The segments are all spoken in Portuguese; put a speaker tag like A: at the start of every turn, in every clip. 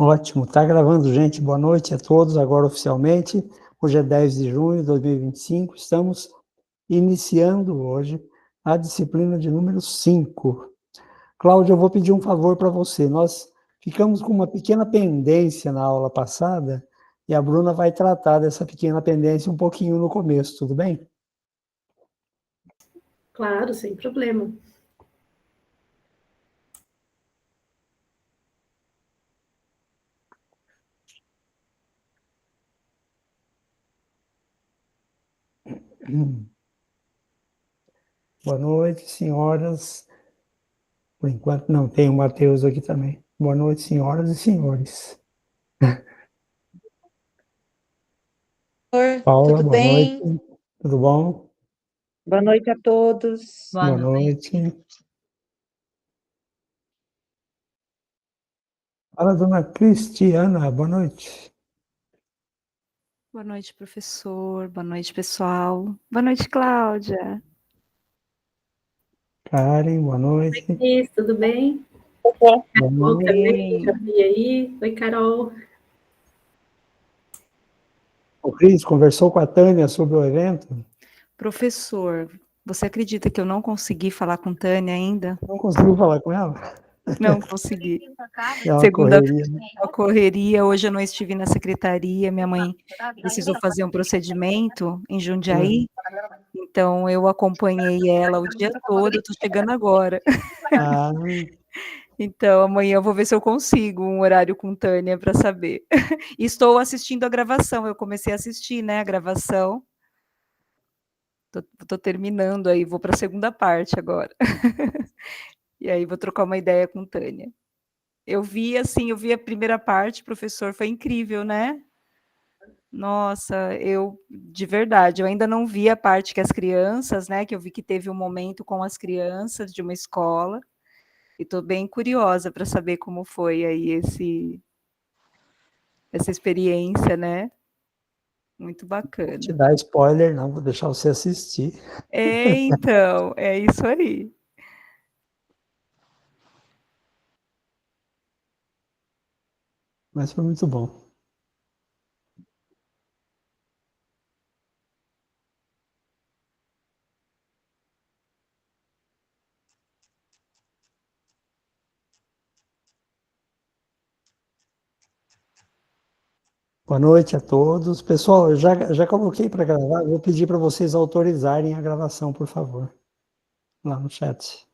A: Ótimo, tá gravando, gente. Boa noite a todos, agora oficialmente. Hoje é 10 de junho de 2025, estamos iniciando hoje a disciplina de número 5. Cláudia, eu vou pedir um favor para você. Nós ficamos com uma pequena pendência na aula passada e a Bruna vai tratar dessa pequena pendência um pouquinho no começo, tudo bem?
B: Claro, sem problema.
A: Boa noite, senhoras. Por enquanto não, tem o Matheus aqui também. Boa noite, senhoras e senhores. Paula,
C: Tudo
A: boa noite.
C: bem?
A: Tudo bom?
C: Boa noite a todos.
A: Boa noite. Fala, dona Cristiana, boa noite.
D: Boa noite, professor. Boa noite, pessoal. Boa noite, Cláudia.
A: Karen, boa noite.
B: Oi, Cris, tudo bem?
A: Boa
B: Carol
A: noite.
B: também, já vi aí. Oi, Carol.
A: O Cris conversou com a Tânia sobre o evento?
D: Professor, você acredita que eu não consegui falar com Tânia ainda?
A: Não conseguiu falar com ela?
D: Não consegui.
A: É uma
D: Segunda-feira,
A: correria, né?
D: uma correria. Hoje eu não estive na secretaria. Minha mãe precisou fazer um procedimento em Jundiaí. Então, eu acompanhei ela o dia todo. Eu estou chegando agora.
A: Ah,
D: Então, amanhã eu vou ver se eu consigo um horário com Tânia para saber. Estou assistindo a gravação. Eu comecei a assistir, né, a gravação. Tô terminando aí, vou para a segunda parte agora. E aí vou trocar uma ideia com Tânia. Eu vi a primeira parte, professor, foi incrível, né? Nossa, de verdade, eu ainda não vi a parte que as crianças, né, que eu vi que teve um momento com as crianças de uma escola, e tô bem curiosa para saber como foi aí essa experiência, né? Muito
A: vou te
D: bacana.
A: dar spoiler, não, vou deixar você assistir.
D: É, então, é isso aí.
A: Mas foi muito bom. Boa noite a todos. Pessoal, eu já coloquei para gravar, vou pedir para vocês autorizarem a gravação, por favor, lá no chat.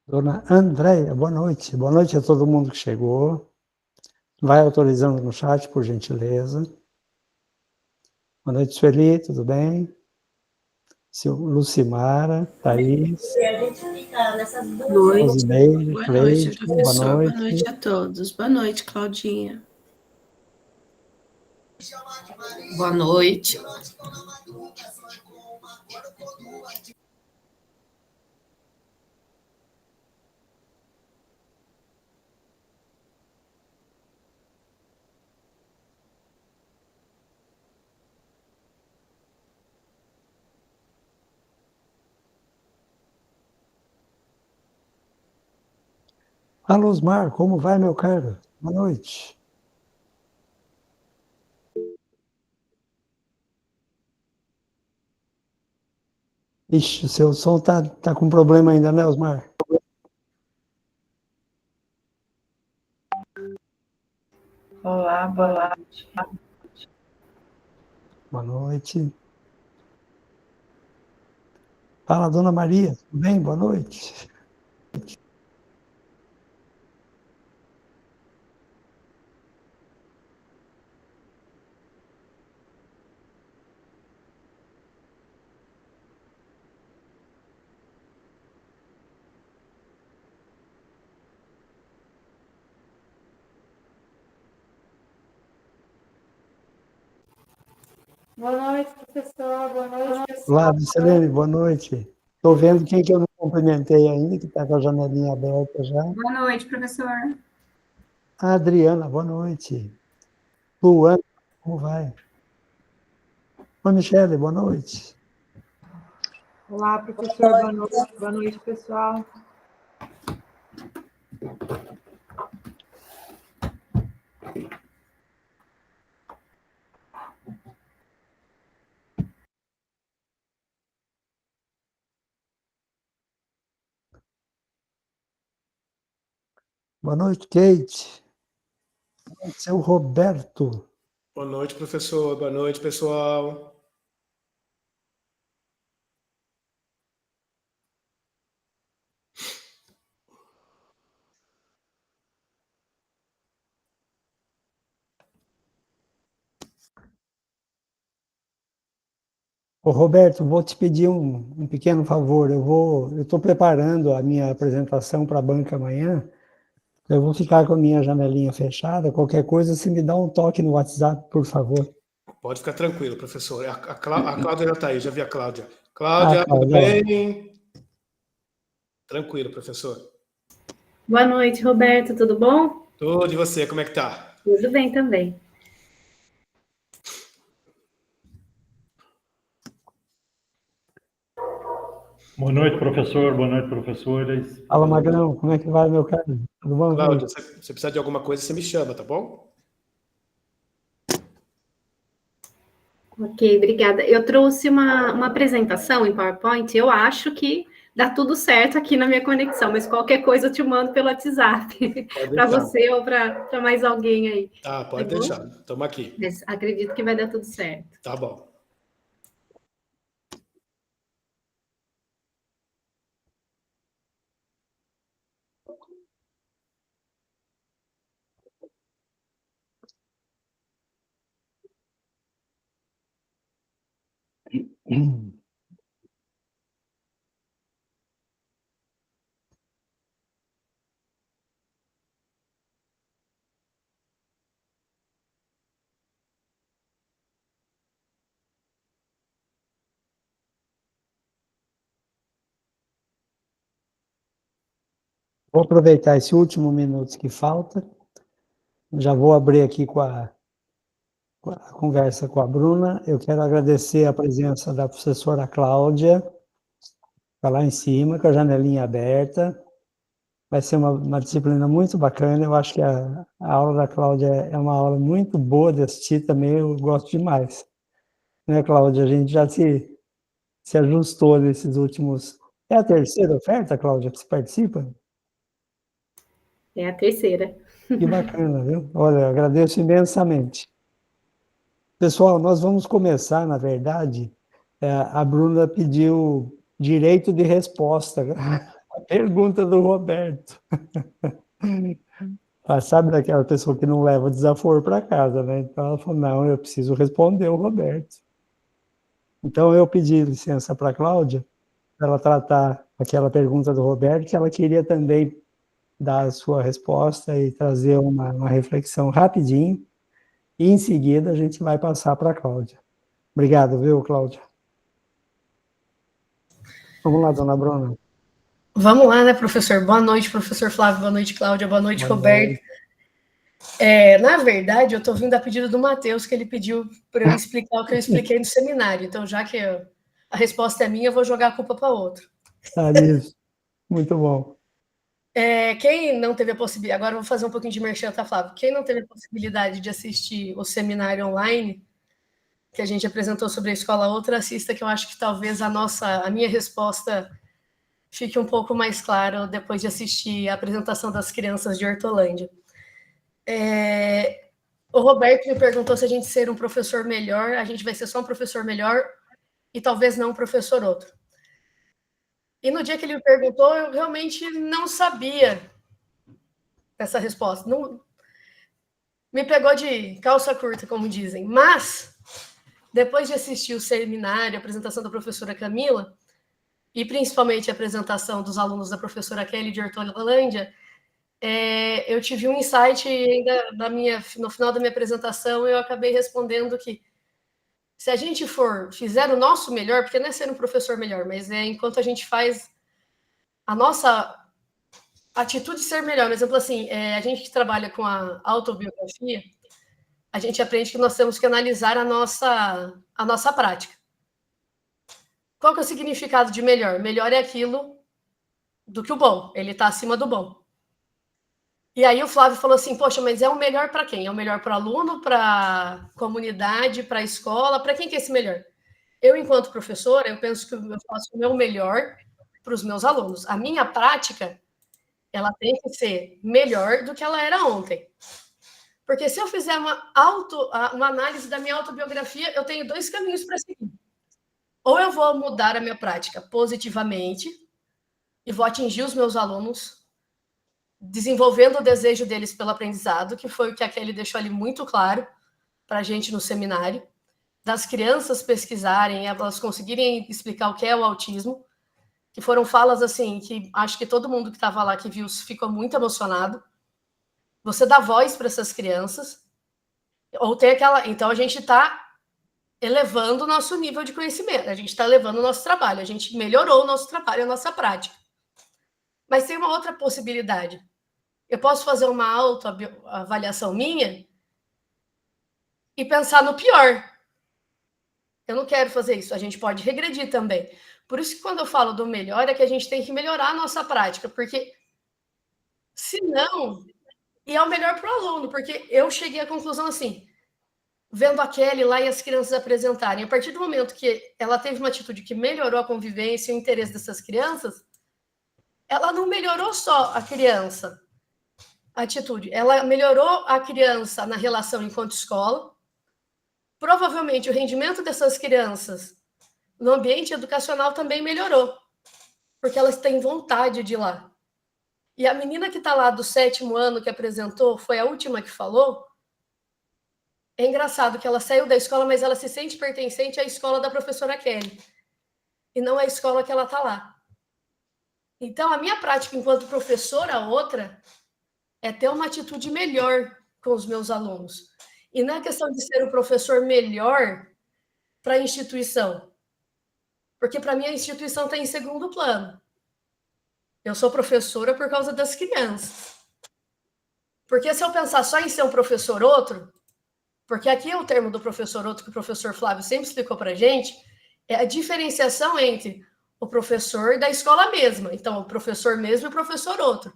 A: Dona Andréia, boa noite. Boa noite a todo mundo que chegou. Vai autorizando no chat, por gentileza. Boa noite, Sueli, tudo bem? Lucimara, Thaís,
B: Boa noite.
A: Rosimeire,
E: Boa noite,
A: Cleide, boa
E: professor. Boa
A: noite.
E: noite a todos. Boa noite, Claudinha. Boa noite.
A: Alô, Osmar, como vai, meu caro? Boa noite. Ixi, o seu som tá com problema ainda, né, Osmar?
C: Olá, boa noite.
A: Boa noite. Fala, dona Maria, tudo bem? Boa noite.
C: Boa noite, professor. Boa noite, pessoal.
A: Flávio, Selene, boa noite. Estou vendo quem que eu não cumprimentei ainda, que está com a janelinha aberta já.
F: Boa noite, professor.
A: A Adriana, boa noite. Luana, como vai? Oi, Michele, boa noite.
C: Olá, professor. Boa noite. Boa noite, pessoal.
A: Boa noite, Kate. Seu Roberto.
G: Boa noite, professor. Boa noite, pessoal.
A: Ô, Roberto, vou te pedir um pequeno favor. Eu estou preparando a minha apresentação para a banca amanhã. Eu vou ficar com a minha janelinha fechada. Qualquer coisa, você me dá um toque no WhatsApp, por favor.
G: Pode ficar tranquilo, professor. A Cláudia já está aí, já vi a Cláudia. Cláudia, tudo
A: Cláudia.
G: bem? Tranquilo, professor.
B: Boa noite, Roberto, tudo bom?
G: Tudo, e você, como é que tá?
B: Tudo bem também.
H: Boa noite, professor. Boa noite, professores.
A: Fala, Magrão, como é que vai, meu cara? Tudo bom?
G: Cláudia, você precisar de alguma coisa, você me chama, tá bom?
B: Ok, obrigada. Eu trouxe uma apresentação em PowerPoint. Eu acho que dá tudo certo aqui na minha conexão, mas qualquer coisa eu te mando pelo WhatsApp para você ou para mais alguém aí.
G: Tá, pode deixar. Estamos aqui.
B: Mas acredito que vai dar tudo certo.
G: Tá bom.
A: Vou aproveitar esse último minuto que falta. Já vou abrir aqui com a conversa com a Bruna. Eu quero agradecer a presença da professora Cláudia, está lá em cima, com a janelinha aberta. Vai ser uma disciplina muito bacana. Eu acho que a aula da Cláudia é uma aula muito boa de assistir também. Eu gosto demais. Né, Cláudia? A gente já se ajustou nesses últimos... É a terceira oferta, Cláudia, que você participa?
B: É a terceira.
A: Que bacana, viu? Olha, eu agradeço imensamente. Pessoal, nós vamos começar, na verdade, a Bruna pediu direito de resposta, a pergunta do Roberto. Sabe daquela pessoa que não leva desaforo para casa, né? Então ela falou, não, eu preciso responder o Roberto. Então eu pedi licença para a Cláudia, para ela tratar aquela pergunta do Roberto, que ela queria também dar a sua resposta e trazer uma reflexão rapidinho, e em seguida a gente vai passar para a Cláudia. Obrigado, viu, Cláudia? Vamos lá, dona Bruna.
F: Vamos lá, né, professor? Boa noite, professor Flávio. Boa noite, Cláudia. Boa noite, Roberto. Na verdade, eu estou vindo a pedido do Matheus, que ele pediu para eu explicar o que eu expliquei no seminário. Então, já que a resposta é minha, eu vou jogar a culpa para outro.
A: Isso. Muito bom.
F: Quem não teve a possibilidade... Agora eu vou fazer um pouquinho de merchan, tá, Flávio? Quem não teve a possibilidade de assistir o seminário online que a gente apresentou sobre a Escola Outra, assista, que eu acho que talvez a minha resposta fique um pouco mais clara depois de assistir a apresentação das crianças de Hortolândia. O Roberto me perguntou se a gente ser um professor melhor, a gente vai ser só um professor melhor e talvez não um professor outro. E no dia que ele me perguntou, eu realmente não sabia essa resposta. Não, me pegou de calça curta, como dizem. Mas, depois de assistir o seminário, a apresentação da professora Camila, e principalmente a apresentação dos alunos da professora Kelly de Hortolândia, eu tive um insight ainda no final da minha apresentação, eu acabei respondendo que Se a gente fizer o nosso melhor, porque não é ser um professor melhor, mas é enquanto a gente faz a nossa atitude de ser melhor. Por exemplo, assim, a gente que trabalha com a autobiografia, a gente aprende que nós temos que analisar a nossa prática. Qual que é o significado de melhor? Melhor é aquilo do que o bom, ele está acima do bom. E aí o Flávio falou assim, poxa, mas é o melhor para quem? É o melhor para o aluno, para a comunidade, para a escola? Para quem que é esse melhor? Eu, enquanto professora, eu penso que eu faço o meu melhor para os meus alunos. A minha prática, ela tem que ser melhor do que ela era ontem. Porque se eu fizer uma análise da minha autobiografia, eu tenho 2 caminhos para seguir. Ou eu vou mudar a minha prática positivamente e vou atingir os meus alunos, desenvolvendo o desejo deles pelo aprendizado, que foi o que a Kelly deixou ali muito claro para a gente no seminário, das crianças pesquisarem, elas conseguirem explicar o que é o autismo, que foram falas assim, que acho que todo mundo que estava lá, que viu, ficou muito emocionado. Você dá voz para essas crianças, ou tem aquela... Então, a gente está elevando o nosso nível de conhecimento, a gente está elevando o nosso trabalho, a gente melhorou o nosso trabalho, a nossa prática. Mas tem uma outra possibilidade. Eu posso fazer uma autoavaliação minha e pensar no pior. Eu não quero fazer isso, a gente pode regredir também. Por isso que quando eu falo do melhor, é que a gente tem que melhorar a nossa prática, porque senão... E é o melhor para o aluno, porque eu cheguei à conclusão assim, vendo a Kelly lá e as crianças apresentarem, a partir do momento que ela teve uma atitude que melhorou a convivência e o interesse dessas crianças, ela não melhorou só a criança, a atitude, ela melhorou a criança na relação enquanto escola, provavelmente o rendimento dessas crianças no ambiente educacional também melhorou, porque elas têm vontade de ir lá. E a menina que está lá do 7º ano que apresentou, foi a última que falou, é engraçado que ela saiu da escola, mas ela se sente pertencente à escola da professora Kelly, e não à escola que ela está lá. Então, a minha prática enquanto professora, outra, é ter uma atitude melhor com os meus alunos. E não é questão de ser um professor melhor para a instituição, porque para mim a instituição está em segundo plano. Eu sou professora por causa das crianças. Porque se eu pensar só em ser um professor outro, porque aqui é o termo do professor outro que o professor Flávio sempre explicou para a gente, é a diferenciação entre o professor da escola mesma. Então, o professor mesmo e o professor outro.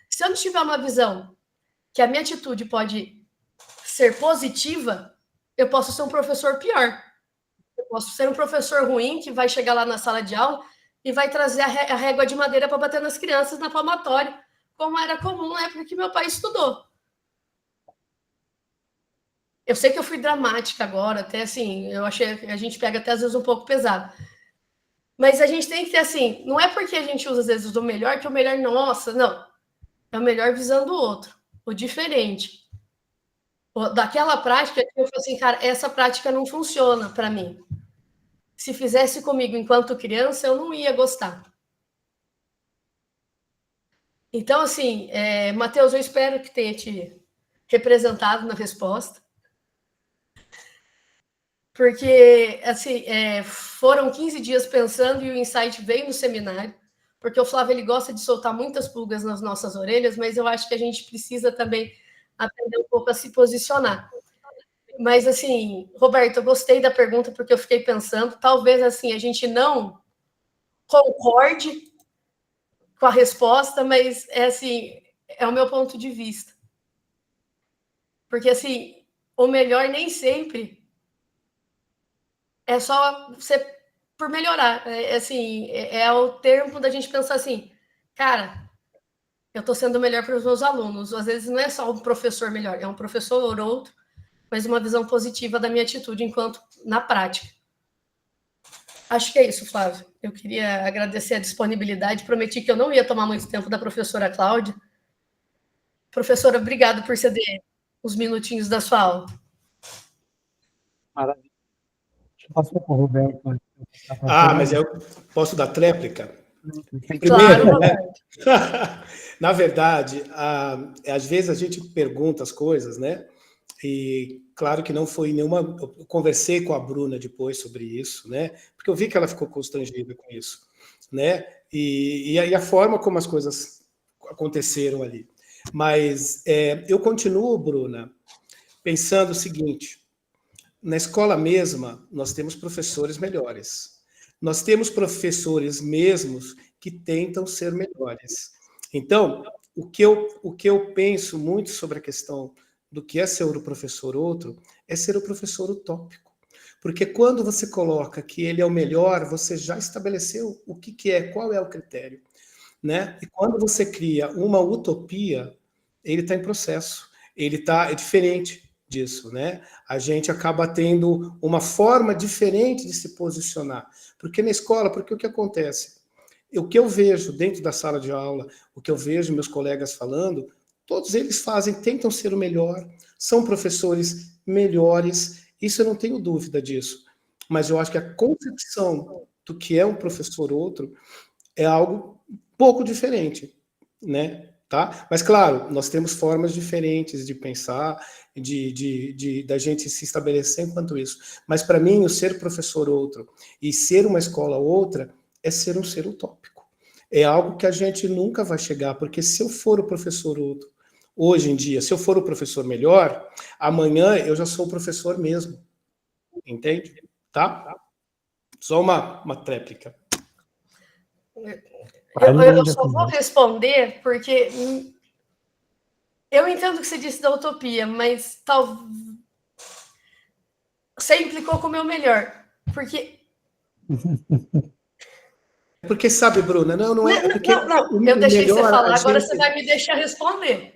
F: Se eu não tiver uma visão que a minha atitude pode ser positiva, eu posso ser um professor pior. Eu posso ser um professor ruim que vai chegar lá na sala de aula e vai trazer a régua de madeira para bater nas crianças na palmatória, como era comum na época que meu pai estudou. Eu sei que eu fui dramática agora, até assim, eu achei que a gente pega até às vezes um pouco pesado. Mas a gente tem que ter assim, não é porque a gente usa às vezes o melhor que o melhor, nossa, não. É o melhor visando o outro, o diferente. Daquela prática que eu falei assim, cara, essa prática não funciona para mim. Se fizesse comigo enquanto criança, eu não ia gostar. Então, assim, Matheus, eu espero que tenha te representado na resposta. Porque, assim, foram 15 dias pensando e o insight veio no seminário, porque o Flávio, ele gosta de soltar muitas pulgas nas nossas orelhas, mas eu acho que a gente precisa também aprender um pouco a se posicionar. Mas, assim, Roberto, eu gostei da pergunta porque eu fiquei pensando, talvez, assim, a gente não concorde com a resposta, mas, assim, é o meu ponto de vista. Porque, assim, o melhor nem sempre é só você por melhorar. Assim, é o tempo da gente pensar assim, cara, eu estou sendo melhor para os meus alunos. Às vezes não é só um professor melhor, é um professor ou outro, mas uma visão positiva da minha atitude enquanto na prática. Acho que é isso, Flávio. Eu queria agradecer a disponibilidade, prometi que eu não ia tomar muito tempo da professora Cláudia. Professora, obrigado por ceder os minutinhos da sua aula.
A: Maravilha. Deixa eu passar para o Roberto.
G: Mas eu posso dar tréplica? Primeiro,
F: Claro,
G: né? Na verdade, às vezes a gente pergunta as coisas, né? E claro que não foi nenhuma... Eu conversei com a Bruna depois sobre isso, né? Porque eu vi que ela ficou constrangida com isso, né? E a forma como as coisas aconteceram ali. Mas eu continuo, Bruna, pensando o seguinte: na escola mesma, nós temos professores melhores. Nós temos professores mesmos que tentam ser melhores. Então, o que eu penso muito sobre a questão do que é ser o professor outro, é ser o professor utópico. Porque quando você coloca que ele é o melhor, você já estabeleceu o que é, qual é o critério, né? E quando você cria uma utopia, ele está em processo, é diferente disso, né? A gente acaba tendo uma forma diferente de se posicionar. Porque na escola, porque o que acontece? O que eu vejo dentro da sala de aula, o que eu vejo meus colegas falando, todos eles tentam ser o melhor, são professores melhores, isso eu não tenho dúvida disso. Mas eu acho que a concepção do que é um professor outro é algo pouco diferente, né? Tá? Mas, claro, nós temos formas diferentes de pensar, da gente se estabelecer enquanto isso. Mas, para mim, o ser professor outro e ser uma escola outra é ser um ser utópico. É algo que a gente nunca vai chegar, porque se eu for o professor outro, hoje em dia, se eu for o professor melhor, amanhã eu já sou o professor mesmo. Entende? Tá? Só uma tréplica.
F: Eu só vou responder porque eu entendo o que você disse da utopia, mas você implicou com o meu melhor.
G: Porque sabe, Bruna, não é...
F: Não, eu deixei você falar, agora você vai me deixar responder.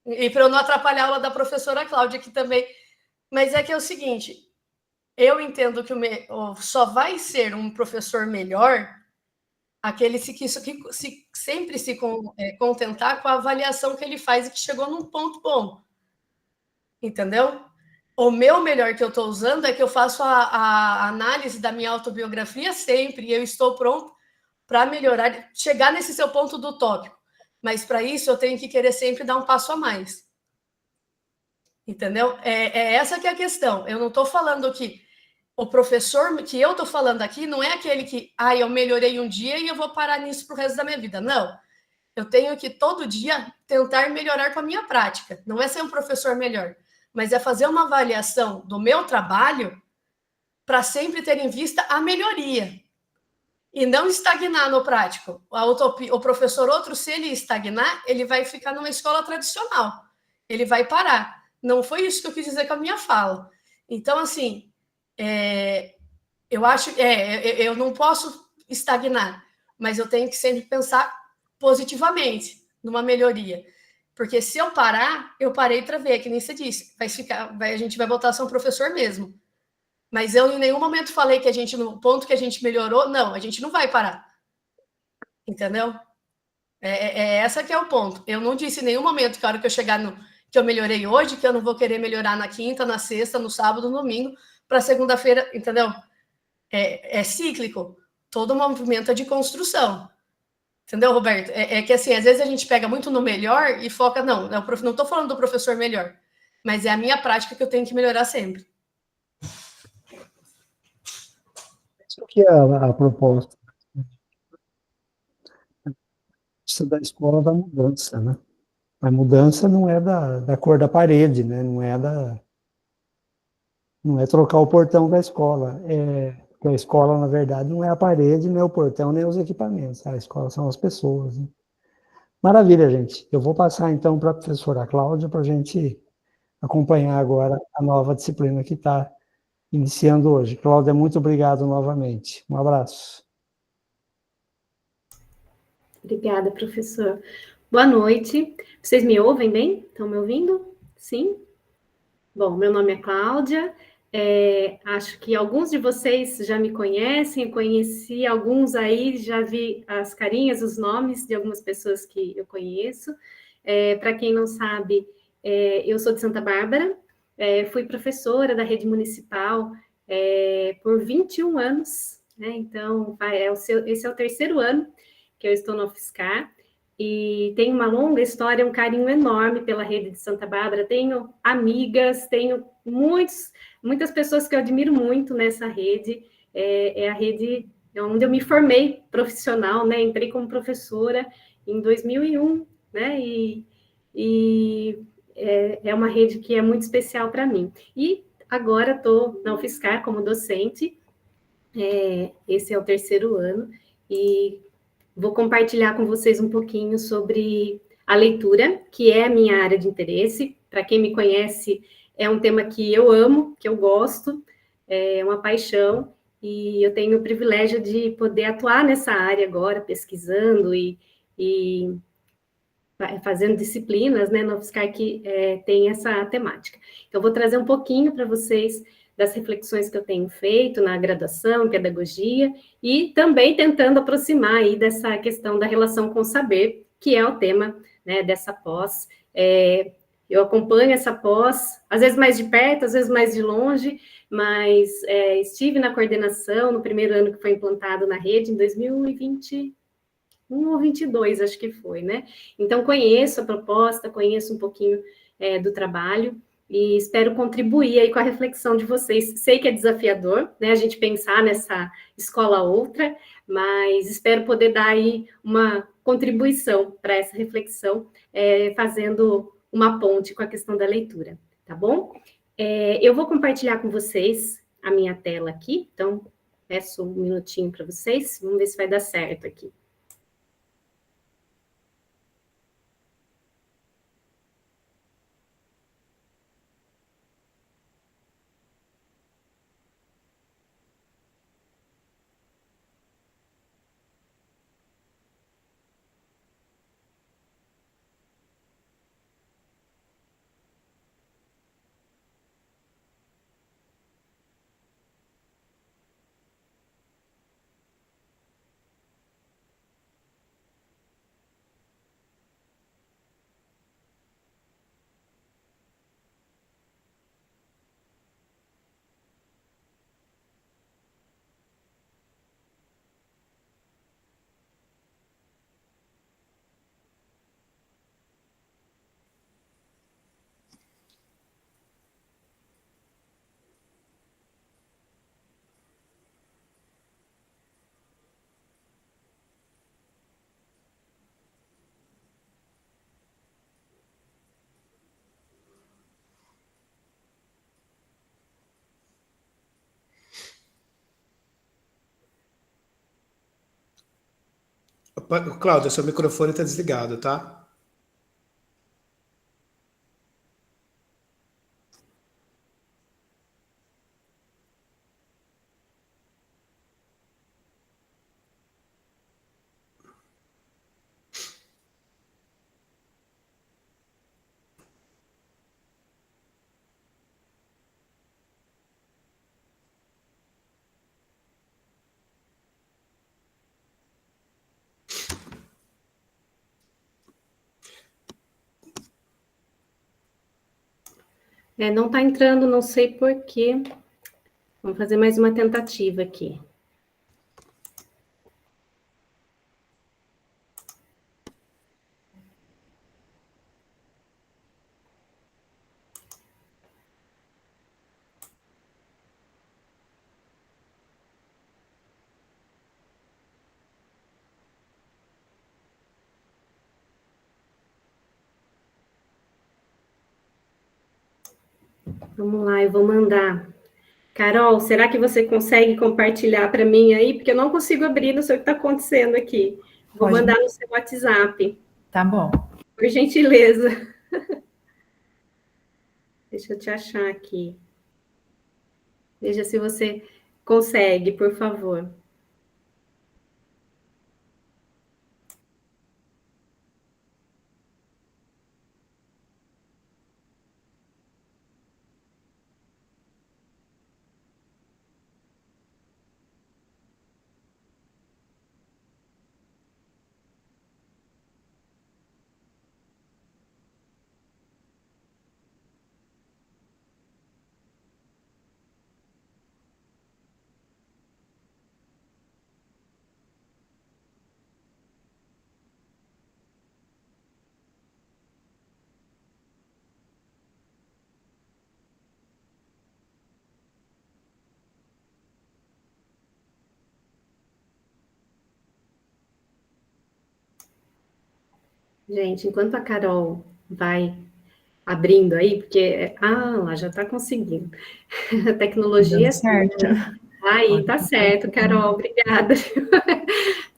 F: E para eu não atrapalhar a aula da professora Cláudia aqui também. Mas é que é o seguinte, eu entendo que só vai ser um professor melhor aquele que sempre se contentar com a avaliação que ele faz e que chegou num ponto bom. Entendeu? O meu melhor que eu estou usando é que eu faço a análise da minha autobiografia sempre, e eu estou pronto para melhorar, chegar nesse seu ponto do tópico. Mas para isso eu tenho que querer sempre dar um passo a mais. Entendeu? É essa que é a questão. Eu não estou falando que o professor que eu estou falando aqui não é aquele que, eu melhorei um dia e eu vou parar nisso para o resto da minha vida. Não. Eu tenho que todo dia tentar melhorar com a minha prática. Não é ser um professor melhor, mas é fazer uma avaliação do meu trabalho para sempre ter em vista a melhoria e não estagnar no prático. O professor outro, se ele estagnar, ele vai ficar numa escola tradicional. Ele vai parar. Não foi isso que eu quis dizer com a minha fala. Então, assim, eu acho... eu não posso estagnar, mas eu tenho que sempre pensar positivamente numa melhoria. Porque se eu parar, eu parei para ver, que nem você disse. A gente vai voltar a ser um professor mesmo. Mas eu em nenhum momento falei que no ponto que a gente melhorou, não, a gente não vai parar. Entendeu? Essa que é o ponto. Eu não disse em nenhum momento que a hora que eu chegar que eu melhorei hoje, que eu não vou querer melhorar na quinta, na sexta, no sábado, no domingo, para segunda-feira, entendeu? É cíclico. Todo movimento é de construção. Entendeu, Roberto? Que assim, às vezes a gente pega muito no melhor e foca, não estou falando do professor melhor, mas é a minha prática que eu tenho que melhorar sempre.
A: Isso que é a proposta. Isso da escola da mudança, né? A mudança não é da cor da parede, né? Não é trocar o portão da escola. Porque a escola, na verdade, não é a parede, nem o portão, nem os equipamentos. A escola são as pessoas. Né? Maravilha, gente. Eu vou passar, então, para a professora Cláudia, para a gente acompanhar agora a nova disciplina que está iniciando hoje. Cláudia, muito obrigado novamente. Um abraço.
B: Obrigada, professor. Boa noite. Vocês me ouvem bem? Estão me ouvindo? Sim? Bom, meu nome é Cláudia. Acho que alguns de vocês já me conhecem, eu conheci alguns aí, já vi as carinhas, os nomes de algumas pessoas que eu conheço. Para quem não sabe, eu sou de Santa Bárbara, fui professora da rede municipal por 21 anos, né? Então, esse é o terceiro ano que eu estou na UFSCar, e tenho uma longa história, um carinho enorme pela rede de Santa Bárbara. Tenho amigas, tenho muitas pessoas que eu admiro muito nessa rede. É a rede onde eu me formei profissional, né? Entrei como professora em 2001, né? E é uma rede que é muito especial para mim. E agora estou na UFSCar como docente, esse é o terceiro ano, e vou compartilhar com vocês um pouquinho sobre a leitura, que é a minha área de interesse. Para quem me conhece, é um tema que eu amo, que eu gosto, é uma paixão, e eu tenho o privilégio de poder atuar nessa área agora, pesquisando e fazendo disciplinas, né, na UFSCar que tem essa temática. Então, vou trazer um pouquinho para vocês das reflexões que eu tenho feito na graduação, em pedagogia, e também tentando aproximar aí dessa questão da relação com o saber, que é o tema, né, dessa pós. Eu acompanho essa pós, às vezes mais de perto, às vezes mais de longe, mas estive na coordenação no primeiro ano que foi implantado na rede, em 2020, 21 ou 22, acho que foi, né? Então, conheço a proposta, conheço um pouquinho do trabalho e espero contribuir aí com a reflexão de vocês. Sei que é desafiador, né, a gente pensar nessa escola outra, mas espero poder dar aí uma contribuição para essa reflexão, fazendo uma ponte com a questão da leitura, tá bom? Eu vou compartilhar com vocês a minha tela aqui, então, peço um minutinho para vocês, vamos ver se vai dar certo aqui.
G: Cláudia, seu microfone está desligado, tá?
B: Não está entrando, não sei por quê. Vamos fazer mais uma tentativa aqui. Vamos lá, eu vou mandar. Carol, será que você consegue compartilhar para mim aí? Porque eu não consigo abrir, não sei o que está acontecendo aqui. Vou mandar no seu WhatsApp.
C: Tá bom.
B: Por gentileza. Deixa eu te achar aqui. Veja se você consegue, por favor. Gente, enquanto a Carol vai abrindo aí, porque... lá já está conseguindo. A tecnologia...
C: certo.
B: Aí, tá certo, Carol, obrigada.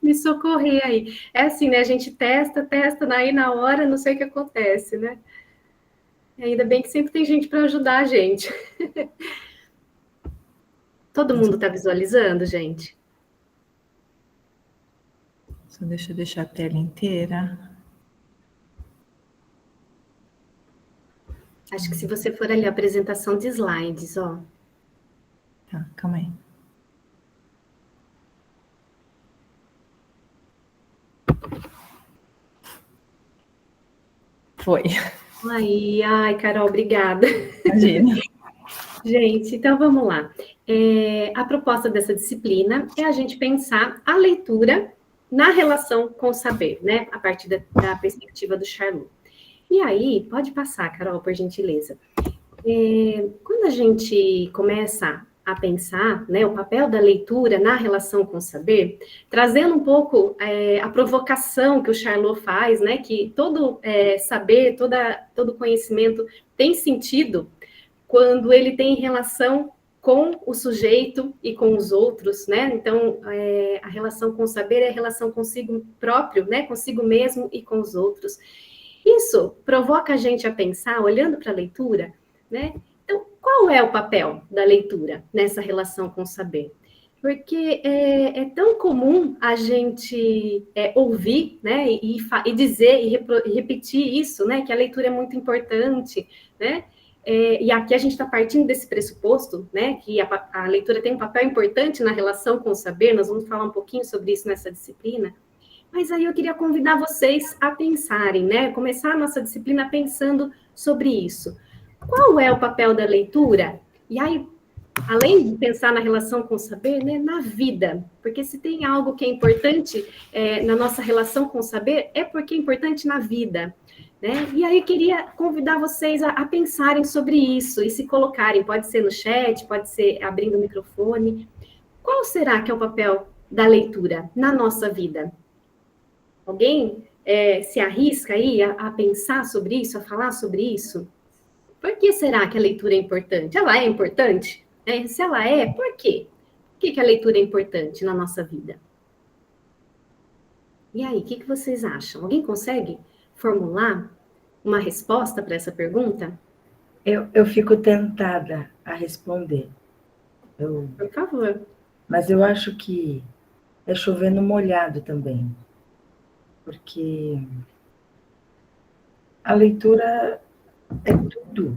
B: Me socorrer aí. É assim, né? A gente testa, aí na hora não sei o que acontece, né? Ainda bem que sempre tem gente para ajudar a gente. Todo mundo está visualizando, gente?
C: Só deixa eu deixar a tela inteira.
B: Acho que se você for ali, a apresentação de slides, ó.
C: Tá, calma aí. Foi.
B: Aí, ai, Carol, obrigada.
C: Imagina.
B: Gente, então vamos lá. A proposta dessa disciplina é a gente pensar a leitura na relação com o saber, né? A partir da perspectiva do Charlot. E aí, pode passar, Carol, por gentileza. Quando a gente começa a pensar, né, o papel da leitura na relação com o saber, trazendo um pouco a provocação que o Charlot faz, né, que todo saber, todo conhecimento tem sentido quando ele tem relação com o sujeito e com os outros, né? Então, a relação com o saber é a relação consigo próprio, né? Consigo mesmo e com os outros. Isso provoca a gente a pensar, olhando para a leitura, né? Então, qual é o papel da leitura nessa relação com o saber? Porque é tão comum a gente ouvir, né? E dizer e repetir isso, né? Que a leitura é muito importante, né? E aqui a gente está partindo desse pressuposto, né, que a leitura tem um papel importante na relação com o saber, nós vamos falar um pouquinho sobre isso nessa disciplina, mas aí eu queria convidar vocês a pensarem, né, começar a nossa disciplina pensando sobre isso. Qual é o papel da leitura? E aí, além de pensar na relação com o saber, né, na vida, porque se tem algo que é importante na nossa relação com o saber, é porque é importante na vida. Né? E aí eu queria convidar vocês a pensarem sobre isso e se colocarem, pode ser no chat, pode ser abrindo o microfone. Qual será que é o papel da leitura na nossa vida? Alguém se arrisca aí a pensar sobre isso, a falar sobre isso? Por que será que a leitura é importante? Ela é importante? Se ela é, por quê? Por que a leitura é importante na nossa vida? E aí, o que vocês acham? Alguém consegue formular uma resposta para essa pergunta?
I: Eu fico tentada a responder.
B: Por favor.
I: Mas eu acho que é chover no molhado também. Porque a leitura é tudo.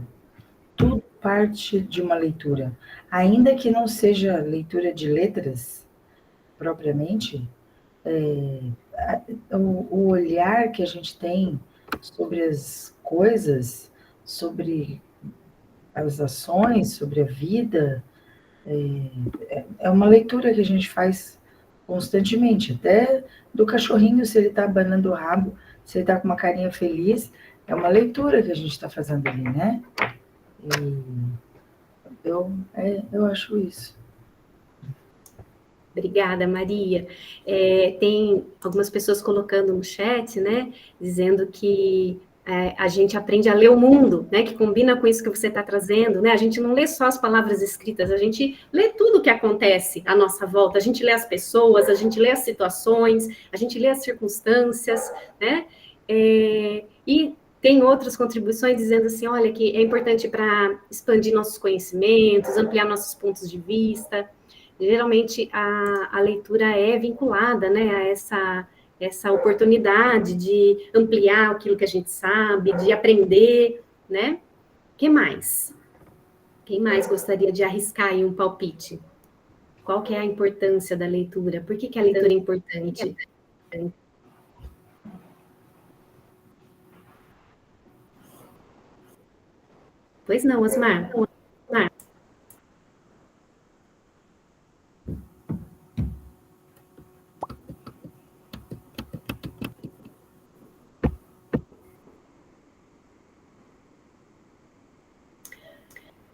I: Tudo parte de uma leitura. Ainda que não seja leitura de letras, propriamente, o olhar que a gente tem sobre as coisas, sobre as ações, sobre a vida, é uma leitura que a gente faz constantemente, até do cachorrinho, se ele está abanando o rabo, se ele está com uma carinha feliz, é uma leitura que a gente está fazendo ali, né? E eu acho isso.
B: Obrigada, Maria. Tem algumas pessoas colocando no chat, né, dizendo que a gente aprende a ler o mundo, né, que combina com isso que você está trazendo, né, a gente não lê só as palavras escritas, a gente lê tudo o que acontece à nossa volta, a gente lê as pessoas, a gente lê as situações, a gente lê as circunstâncias, né, e tem outras contribuições dizendo assim, olha, que é importante para expandir nossos conhecimentos, ampliar nossos pontos de vista. Geralmente a leitura é vinculada, né, a essa oportunidade de ampliar aquilo que a gente sabe, de aprender, né? Que mais? Quem mais gostaria de arriscar aí um palpite? Qual que é a importância da leitura? Por que a leitura é importante? Pois não, Osmar.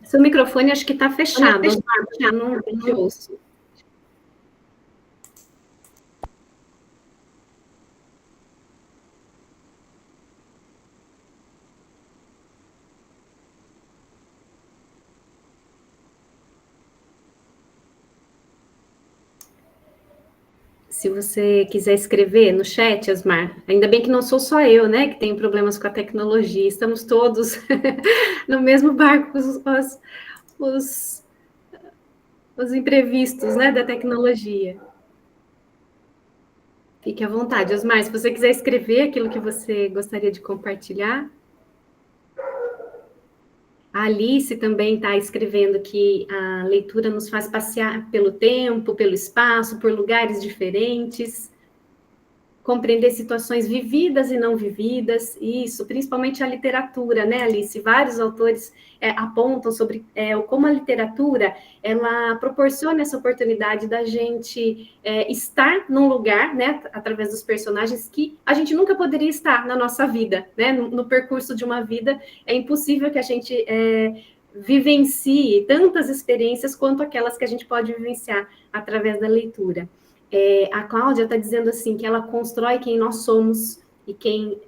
B: Seu microfone acho que está fechado, Osmar, já não te ouço. Se você quiser escrever no chat, Osmar, ainda bem que não sou só eu, né, que tenho problemas com a tecnologia, estamos todos no mesmo barco com os imprevistos, né, da tecnologia. Fique à vontade, Osmar, se você quiser escrever aquilo que você gostaria de compartilhar. A Alice também está escrevendo que a leitura nos faz passear pelo tempo, pelo espaço, por lugares diferentes, compreender situações vividas e não vividas, isso, principalmente a literatura, né, Alice? Vários autores apontam sobre como a literatura, ela proporciona essa oportunidade da gente estar num lugar, né, através dos personagens que a gente nunca poderia estar na nossa vida, né, no percurso de uma vida, é impossível que a gente vivencie tantas experiências quanto aquelas que a gente pode vivenciar através da leitura. A Cláudia está dizendo assim, que ela constrói quem nós somos e quem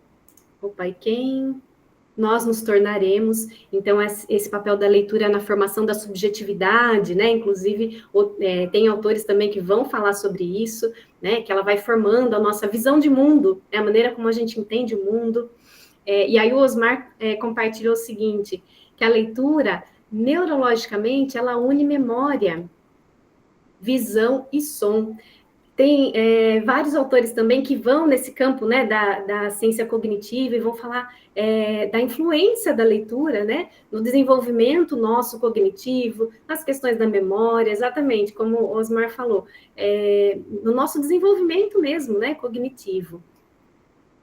B: nós nos tornaremos. Então, esse papel da leitura na formação da subjetividade, né? Inclusive, tem autores também que vão falar sobre isso, né? Que ela vai formando a nossa visão de mundo, né? A maneira como a gente entende o mundo. E aí o Osmar compartilhou o seguinte, que a leitura, neurologicamente, ela une memória, visão e som. Tem vários autores também que vão nesse campo, né, da ciência cognitiva e vão falar da influência da leitura, né, no desenvolvimento nosso cognitivo, nas questões da memória, exatamente, como o Osmar falou, no nosso desenvolvimento mesmo, né, cognitivo.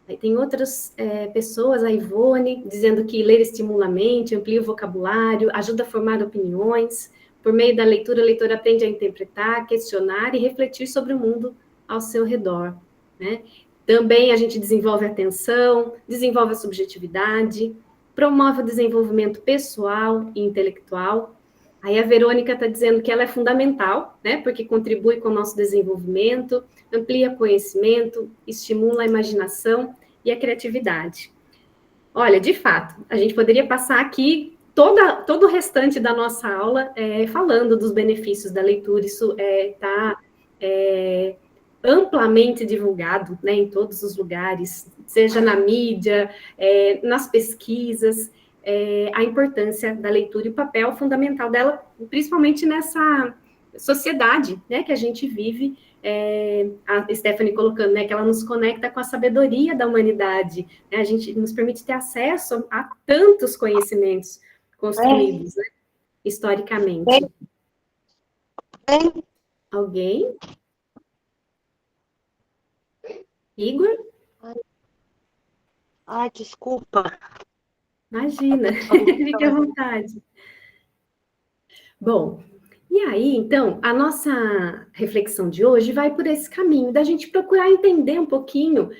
B: Aí tem outras pessoas, a Ivone, dizendo que ler estimula a mente, amplia o vocabulário, ajuda a formar opiniões. Por meio da leitura, o leitor aprende a interpretar, questionar e refletir sobre o mundo ao seu redor, né? Também a gente desenvolve a atenção, desenvolve a subjetividade, promove o desenvolvimento pessoal e intelectual. Aí a Verônica está dizendo que ela é fundamental, né? Porque contribui com o nosso desenvolvimento, amplia conhecimento, estimula a imaginação e a criatividade. Olha, de fato, a gente poderia passar aqui todo o restante da nossa aula falando dos benefícios da leitura, isso está amplamente divulgado, né, em todos os lugares, seja na mídia, nas pesquisas, a importância da leitura e o papel fundamental dela, principalmente nessa sociedade, né, que a gente vive, a Stephanie colocando, né, que ela nos conecta com a sabedoria da humanidade, né, a gente nos permite ter acesso a tantos conhecimentos construídos, né, historicamente. Alguém? Igor?
J: Ai, desculpa.
B: Imagina, fique à vontade. Bom, e aí, então, a nossa reflexão de hoje vai por esse caminho, da gente procurar entender um pouquinho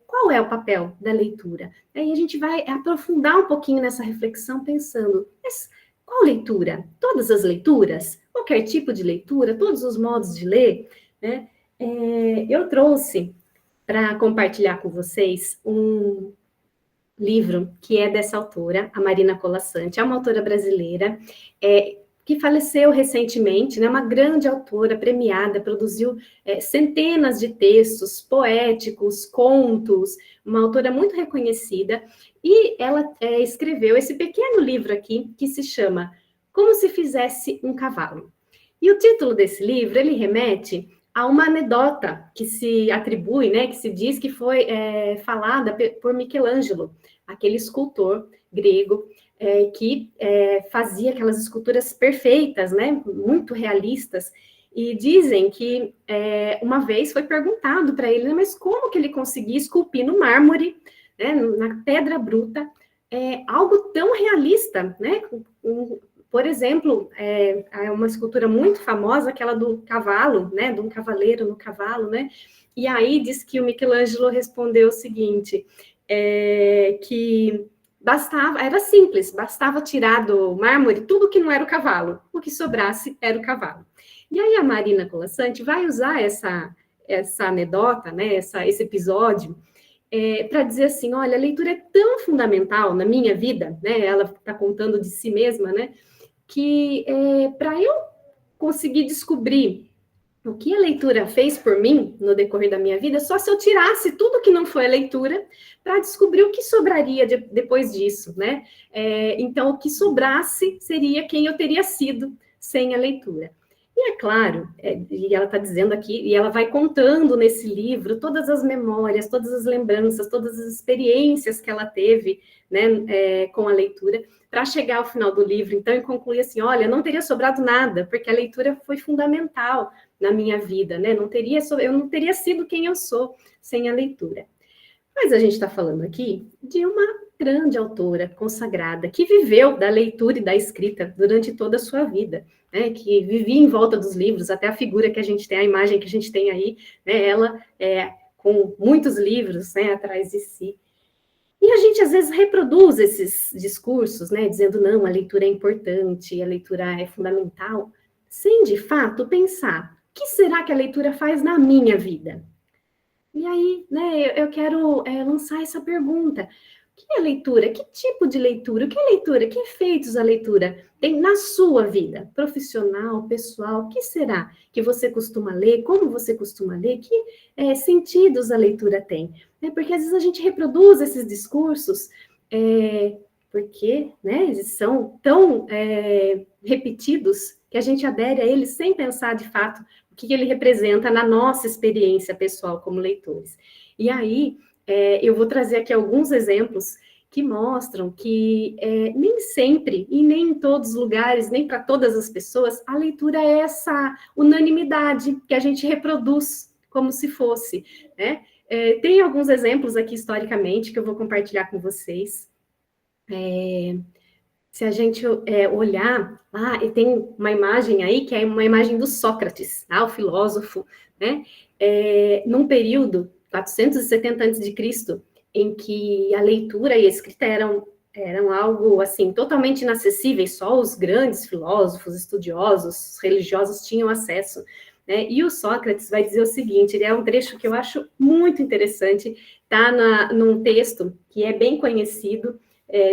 B: qual é o papel da leitura. Aí a gente vai aprofundar um pouquinho nessa reflexão pensando, mas qual leitura? Todas as leituras? Qualquer tipo de leitura? Todos os modos de ler? Né? Eu trouxe para compartilhar com vocês um livro que é dessa autora, a Marina Colasanti, é uma autora brasileira, que faleceu recentemente, né, uma grande autora premiada, produziu centenas de textos poéticos, contos, uma autora muito reconhecida, e ela escreveu esse pequeno livro aqui, que se chama Como se Fizesse um Cavalo. E o título desse livro, ele remete a uma anedota que se atribui, né, que se diz que foi falada por Michelangelo, aquele escultor grego, que fazia aquelas esculturas perfeitas, né, muito realistas, e dizem que uma vez foi perguntado para ele, mas como que ele conseguia esculpir no mármore, né, na pedra bruta, algo tão realista, né, por exemplo, é uma escultura muito famosa, aquela do cavalo, né, de um cavaleiro no cavalo, né, e aí diz que o Michelangelo respondeu o seguinte, que era simples, bastava tirar do mármore tudo que não era o cavalo, o que sobrasse era o cavalo. E aí a Marina Colasanti vai usar essa anedota, né, esse episódio, para dizer assim, olha, a leitura é tão fundamental na minha vida, né, ela está contando de si mesma, né, que para eu conseguir descobrir o que a leitura fez por mim no decorrer da minha vida, só se eu tirasse tudo que não foi a leitura para descobrir o que sobraria depois disso, né? Então, o que sobrasse seria quem eu teria sido sem a leitura. E é claro, e ela está dizendo aqui, e ela vai contando nesse livro todas as memórias, todas as lembranças, todas as experiências que ela teve, né, com a leitura, para chegar ao final do livro, então, e concluir assim, olha, não teria sobrado nada, porque a leitura foi fundamental na minha vida, né? Eu não teria sido quem eu sou sem a leitura. Mas a gente está falando aqui de uma grande autora consagrada, que viveu da leitura e da escrita durante toda a sua vida, né? Que vivia em volta dos livros, até a figura que a gente tem, a imagem que a gente tem aí, né? Ela com muitos livros, né, atrás de si. E a gente, às vezes, reproduz esses discursos, né, dizendo, não, a leitura é importante, a leitura é fundamental, sem, de fato, pensar, o que será que a leitura faz na minha vida? E aí, né, eu quero lançar essa pergunta. O que é leitura? Que tipo de leitura? O que é leitura? Que efeitos a leitura tem na sua vida? Profissional, pessoal, o que será que você costuma ler? Como você costuma ler? Que sentidos a leitura tem? Porque às vezes a gente reproduz esses discursos porque, né, eles são tão repetidos que a gente adere a eles sem pensar, de fato, o que ele representa na nossa experiência pessoal como leitores. E aí, eu vou trazer aqui alguns exemplos que mostram que nem sempre, e nem em todos os lugares, nem para todas as pessoas, a leitura é essa unanimidade que a gente reproduz como se fosse, né? Tem alguns exemplos aqui historicamente que eu vou compartilhar com vocês. Se a gente olhar, e tem uma imagem aí, que é uma imagem do Sócrates, o filósofo, né? Num período, 470 a.C., em que a leitura e a escrita eram algo, assim, totalmente inacessíveis, só os grandes filósofos, estudiosos, religiosos tinham acesso, né? E o Sócrates vai dizer o seguinte, ele é um trecho que eu acho muito interessante, está num texto que é bem conhecido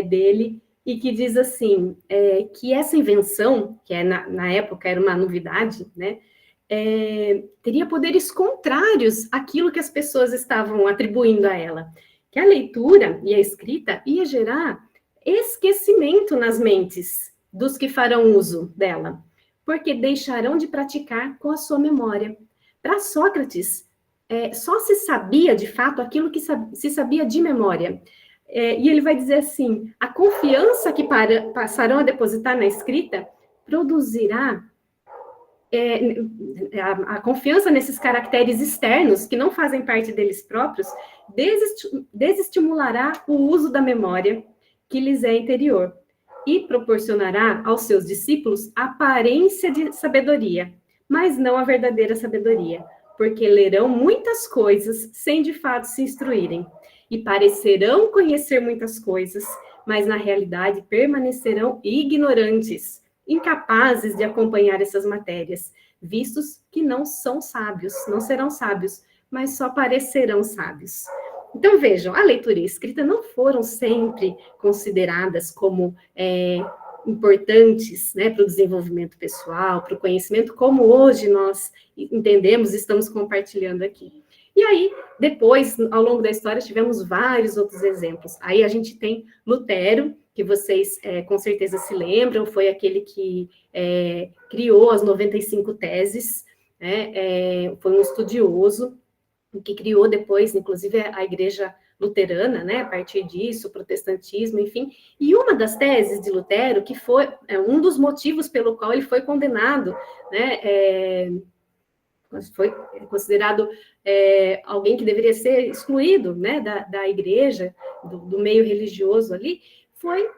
B: dele, e que diz assim, que essa invenção, que na época era uma novidade, né, teria poderes contrários àquilo que as pessoas estavam atribuindo a ela, que a leitura e a escrita ia gerar esquecimento nas mentes dos que farão uso dela, porque deixarão de praticar com a sua memória. Para Sócrates, só se sabia, de fato, aquilo que se sabia de memória. E ele vai dizer assim, a confiança que passarão a depositar na escrita produzirá a confiança nesses caracteres externos, que não fazem parte deles próprios, desestimulará o uso da memória que lhes é interior e proporcionará aos seus discípulos a aparência de sabedoria, mas não a verdadeira sabedoria, porque lerão muitas coisas sem de fato se instruírem, e parecerão conhecer muitas coisas, mas na realidade permanecerão ignorantes, incapazes de acompanhar essas matérias, vistos que não são sábios, não serão sábios, mas só parecerão sábios. Então, vejam, a leitura e a escrita não foram sempre consideradas como importantes, né, para o desenvolvimento pessoal, para o conhecimento, como hoje nós entendemos e estamos compartilhando aqui. E aí, depois, ao longo da história, tivemos vários outros exemplos. Aí a gente tem Lutero, que vocês com certeza se lembram, foi aquele que criou as 95 teses, né? Foi um estudioso, que criou depois, inclusive, a Igreja Luterana, né? A partir disso, o protestantismo, enfim. E uma das teses de Lutero, que foi um dos motivos pelo qual ele foi condenado, né? Foi considerado alguém que deveria ser excluído, né, da igreja, do meio religioso ali, foi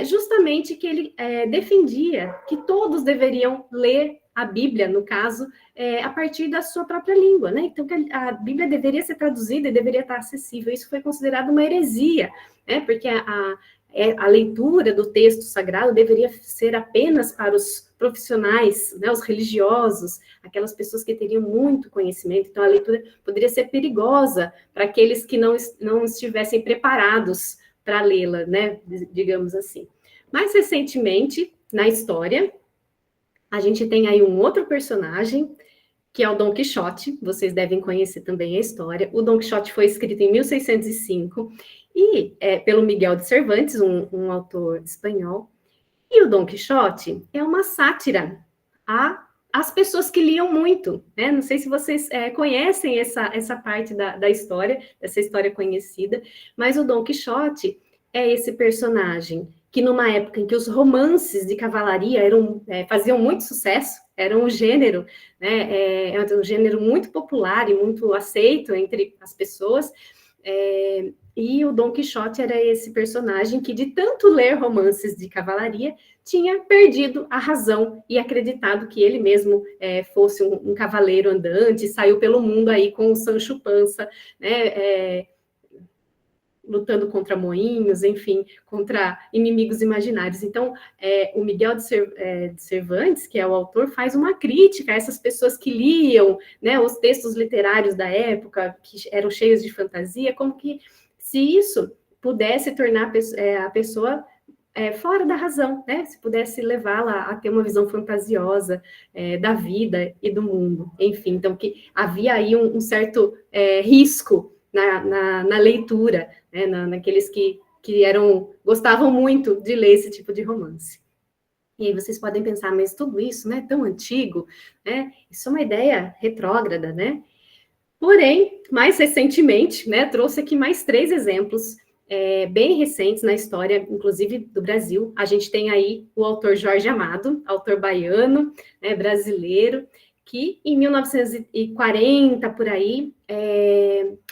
B: justamente que ele defendia que todos deveriam ler a Bíblia, no caso, a partir da sua própria língua, né? Então, que a Bíblia deveria ser traduzida e deveria estar acessível. Isso foi considerado uma heresia, né? Porque a leitura do texto sagrado deveria ser apenas para os profissionais, né, os religiosos, aquelas pessoas que teriam muito conhecimento. Então, a leitura poderia ser perigosa para aqueles que não estivessem preparados para lê-la, né, digamos assim. Mais recentemente, na história, a gente tem aí um outro personagem que é o Dom Quixote. Vocês devem conhecer também a história. O Dom Quixote foi escrito em 1605 e pelo Miguel de Cervantes, um autor espanhol. E o Dom Quixote é uma sátira às pessoas que liam muito, né? Não sei se vocês conhecem essa parte da história, dessa história conhecida, mas o Dom Quixote é esse personagem que numa época em que os romances de cavalaria faziam muito sucesso, era um gênero, né, um gênero muito popular e muito aceito entre as pessoas, e o Dom Quixote era esse personagem que, de tanto ler romances de cavalaria, tinha perdido a razão e acreditado que ele mesmo fosse um cavaleiro andante, saiu pelo mundo aí com o Sancho Panza, né, lutando contra moinhos, enfim, contra inimigos imaginários. Então, o Miguel de Cervantes, que é o autor, faz uma crítica a essas pessoas que liam, né, os textos literários da época, que eram cheios de fantasia, como que se isso pudesse tornar a pessoa fora da razão, né? Se pudesse levá-la a ter uma visão fantasiosa da vida e do mundo. Enfim, então que havia aí um certo risco na leitura, né? Naqueles que gostavam muito de ler esse tipo de romance. E aí vocês podem pensar, mas tudo isso, né, tão antigo, né? Isso é uma ideia retrógrada, né? Porém, mais recentemente, né, trouxe aqui mais 3 exemplos bem recentes na história, inclusive do Brasil. A gente tem aí o autor Jorge Amado, autor baiano, né, brasileiro, que em 1940, por aí,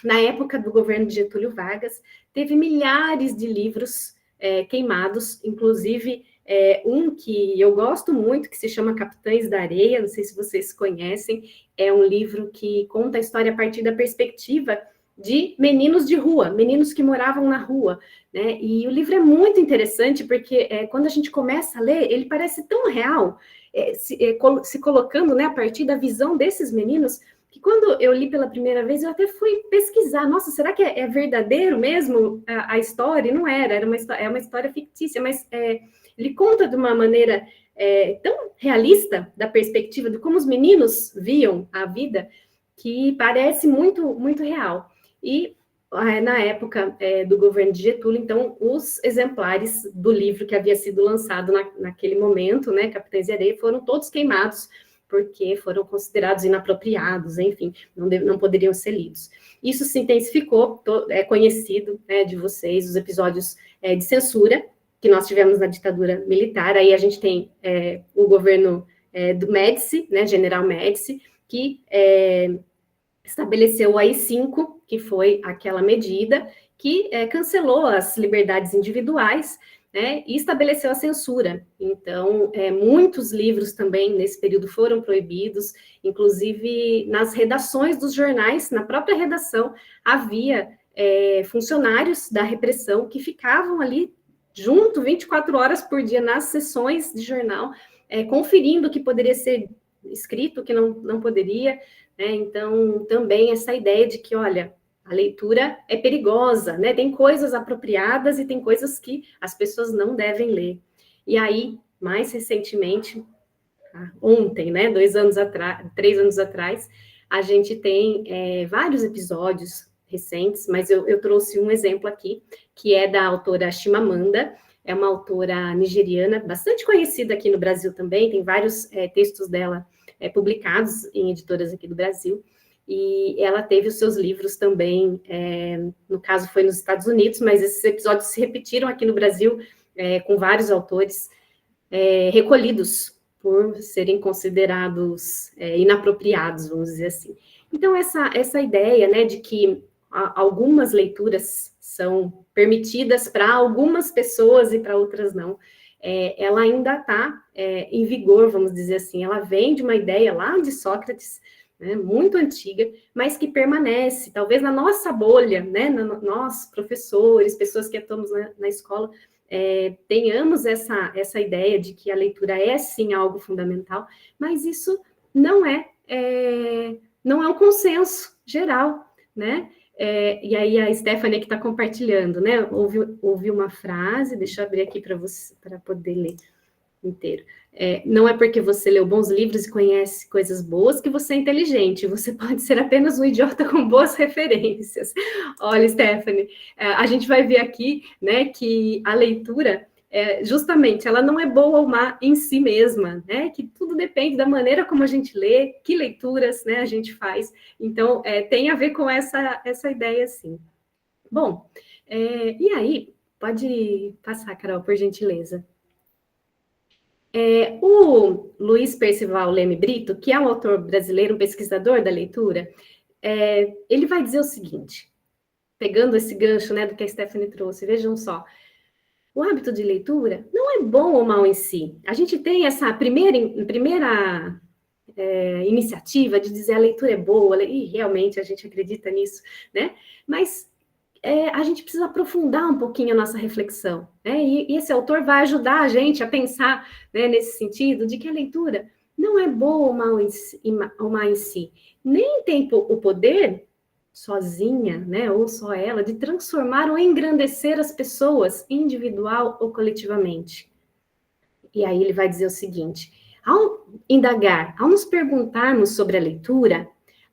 B: na época do governo de Getúlio Vargas, teve milhares de livros queimados, inclusive um que eu gosto muito, que se chama Capitães da Areia, não sei se vocês conhecem, é um livro que conta a história a partir da perspectiva de meninos de rua, meninos que moravam na rua, né? E o livro é muito interessante, porque quando a gente começa a ler, ele parece tão real, se colocando, né, a partir da visão desses meninos, que quando eu li pela primeira vez, eu até fui pesquisar, nossa, será que é verdadeiro mesmo a história? E não era uma história fictícia, mas ele conta de uma maneira tão realista, da perspectiva de como os meninos viam a vida, que parece muito, muito real. E na época do governo de Getúlio, então, os exemplares do livro que havia sido lançado naquele momento, né, Capitães de Areia, foram todos queimados, porque foram considerados inapropriados, enfim, não poderiam ser lidos. Isso se intensificou, é conhecido, né, de vocês, os episódios de censura que nós tivemos na ditadura militar. Aí a gente tem o governo do Médici, né, General Médici, que estabeleceu o AI-5, que foi aquela medida que cancelou as liberdades individuais, né, e estabeleceu a censura. Então, muitos livros também, nesse período, foram proibidos, inclusive nas redações dos jornais, na própria redação, havia funcionários da repressão que ficavam ali junto 24 horas por dia nas sessões de jornal, conferindo o que poderia ser escrito, o que não poderia, né? Então, também essa ideia de que, olha, a leitura é perigosa, né? Tem coisas apropriadas e tem coisas que as pessoas não devem ler. E aí, mais recentemente, ontem, né, 3 anos atrás, a gente tem vários episódios recentes, mas eu trouxe um exemplo aqui, que é da autora Chimamanda, é uma autora nigeriana, bastante conhecida aqui no Brasil também, tem vários textos dela publicados em editoras aqui do Brasil, e ela teve os seus livros também, no caso foi nos Estados Unidos, mas esses episódios se repetiram aqui no Brasil, com vários autores recolhidos por serem considerados inapropriados, vamos dizer assim. Então, essa ideia, né, de que algumas leituras são permitidas para algumas pessoas e para outras não, ela ainda está em vigor, vamos dizer assim. Ela vem de uma ideia lá de Sócrates, né, muito antiga, mas que permanece, talvez na nossa bolha, né, nós, professores, pessoas que atuamos na escola, tenhamos essa ideia de que a leitura é, sim, algo fundamental, mas isso não é um consenso geral, né? E aí a Stephanie que está compartilhando, né? Ouvi uma frase, deixa eu abrir aqui para poder ler inteiro. Não é porque você leu bons livros e conhece coisas boas que você é inteligente. Você pode ser apenas um idiota com boas referências. Olha, Stephanie, a gente vai ver aqui, né, que a leitura, justamente, ela não é boa ou má em si mesma, né? Que tudo depende da maneira como a gente lê, que leituras, né, a gente faz. Então, tem a ver com essa ideia, sim. Bom, e aí, pode passar, Carol, por gentileza. O Luiz Percival Leme Brito, que é um autor brasileiro, um pesquisador da leitura, ele vai dizer o seguinte, pegando esse gancho, né, do que a Stephanie trouxe, vejam só, o hábito de leitura não é bom ou mal em si. A gente tem essa primeira iniciativa de dizer a leitura é boa, e realmente a gente acredita nisso, né? Mas a gente precisa aprofundar um pouquinho a nossa reflexão, né? E esse autor vai ajudar a gente a pensar, né, nesse sentido de que a leitura não é boa ou mal em si, nem tem o poder sozinha, né, ou só ela, de transformar ou engrandecer as pessoas, individual ou coletivamente. E aí ele vai dizer o seguinte, ao nos perguntarmos sobre a leitura,